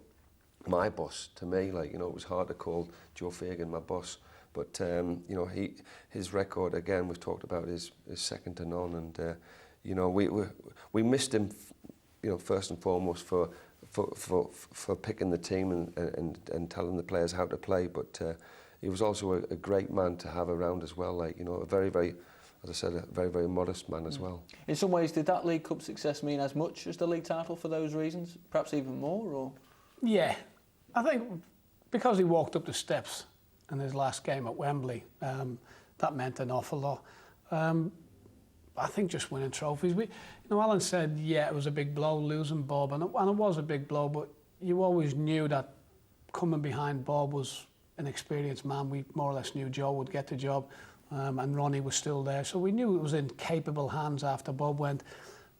my boss to me. Like, you know, it was hard to call Joe Fagan my boss, but you know, his record, again, we've talked about, is second to none. And you know, we missed him, you know, first and foremost for picking the team and telling the players how to play. But he was also a great man to have around as well. Like, you know, a very, very, as I said, a very, very modest man as well.
In some ways, did that League Cup success mean as much as the league title for those reasons? Perhaps even more, or? Yeah,
I think because he walked up the steps in his last game at Wembley, that meant an awful lot. I think just winning trophies. You know, Alan said, yeah, it was a big blow losing Bob, and it was a big blow, but you always knew that coming behind Bob was an experienced man. We more or less knew Joe would get the job, and Ronnie was still there, so we knew it was in capable hands after Bob went.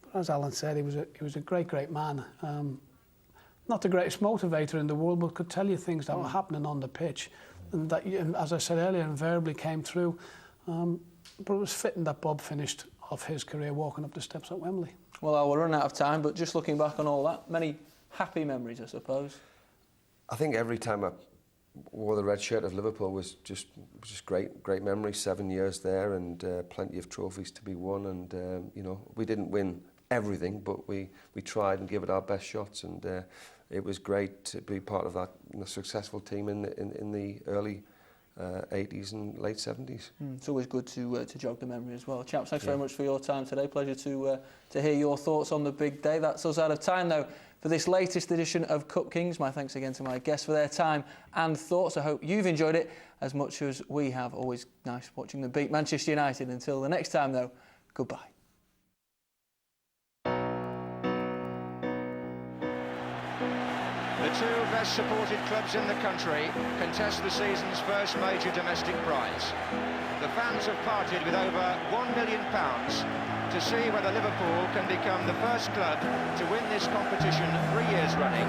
But as Alan said, he was a great man. Not the greatest motivator in the world, but could tell you things that were happening on the pitch, and that, as I said earlier, invariably came through. But it was fitting that Bob finished off his career walking up the steps at Wembley. Well,
we're running out of time, but just looking back on all that, many happy memories, I suppose.
I think every time I wore the red shirt of Liverpool was just great memories. 7 years there, and plenty of trophies to be won. And you know, we didn't win everything, but we tried and gave it our best shots. And it was great to be part of that, you know, successful team in the early 80s and late 70s.
It's always good to jog the memory as well. Chaps, thanks very much for your time today. Pleasure to hear your thoughts on the big day. That's us out of time, though, for this latest edition of Cup Kings. My thanks again to my guests for their time and thoughts. I hope you've enjoyed it as much as we have. Always nice watching them beat Manchester United. Until the next time, though, goodbye.
The two best supported clubs in the country contest the season's first major domestic prize. The fans have parted with over £1 million to see whether Liverpool can become the first club to win this competition 3 years running,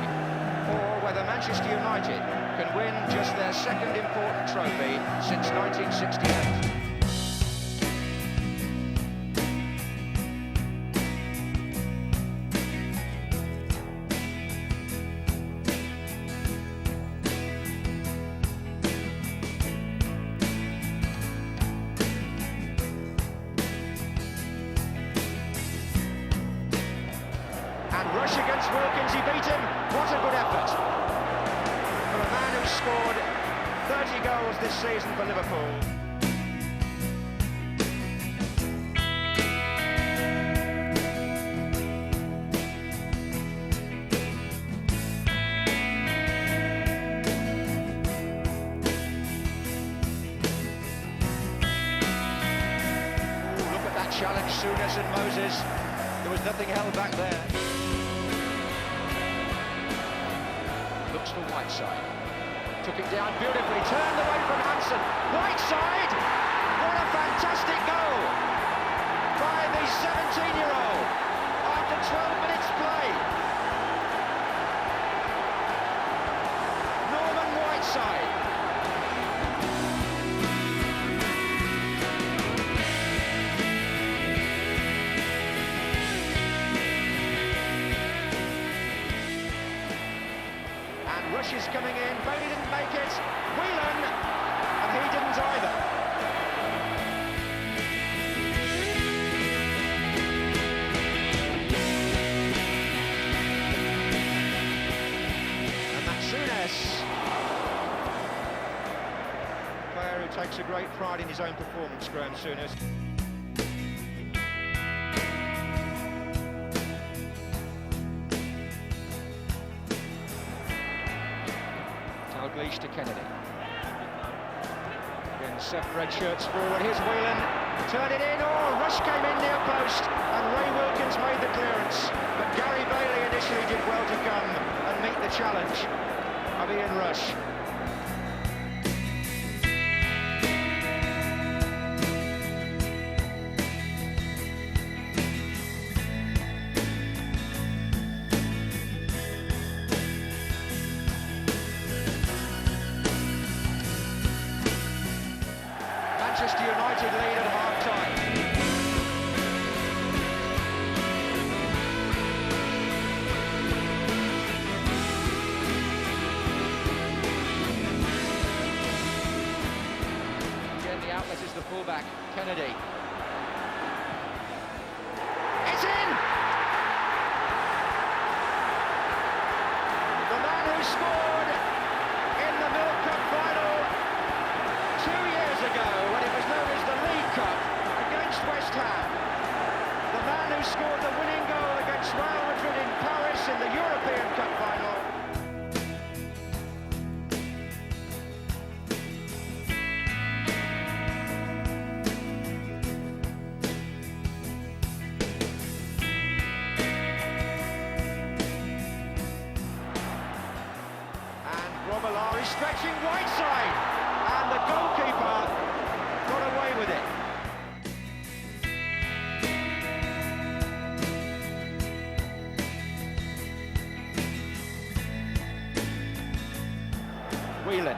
or whether Manchester United can win just their second important trophy since 1968. Rush against Wilkins, he beat him. What a good effort from a man who scored 30 goals this season for Liverpool. challenged Souness and Moses. There was nothing held back there. Looks for Whiteside. Took it down beautifully, turned away from Hansen. Whiteside! What a fantastic goal by the 17-year-old after 12 minutes play. Norman Whiteside. And Rush is coming in. Bailey didn't make it. Whelan, and he didn't either. Player who takes a great pride in his own performance, Graham Souness. Dalglish to Kennedy. Again, 7 red shirts forward. Here's Whelan. Turn it in. Oh, Rush came in near post, and Ray Wilkins made the clearance. But Gary Bailey initially did well to come and meet the challenge of Ian Rush. Manchester United lead at half-time. Again, the outlet is the fullback, Kennedy. It's in! The man who scored in the Milk Cup final 2 years ago, when it was known as the League Cup, against West Ham. The man who scored the winning goal against Real Madrid in Paris in the European Cup final. And Grobbelaar is stretching Whiteside. And the goalkeeper got away with it. Whelan.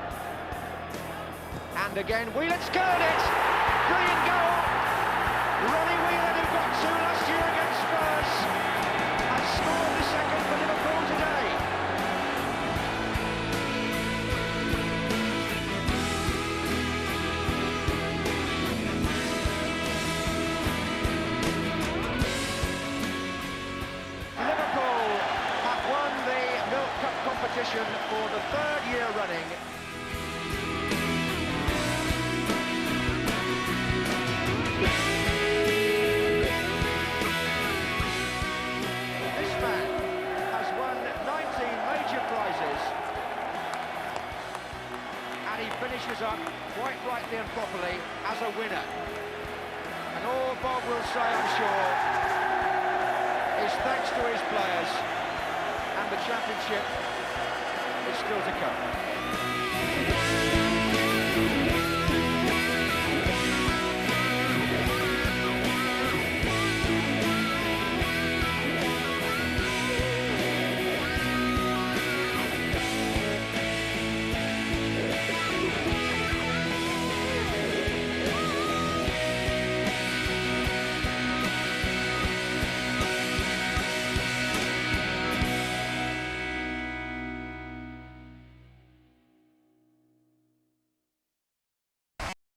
And again, Whelan's curled it. Brilliant goal. Ronnie Whelan, who got 2 last year against Spurs, has scored the second for Liverpool today. Competition for the 3rd year running. This man has won 19 major prizes, and he finishes up quite rightly and properly as a winner. And all Bob will say, I'm sure, is thanks to his players, and the championship is still to come.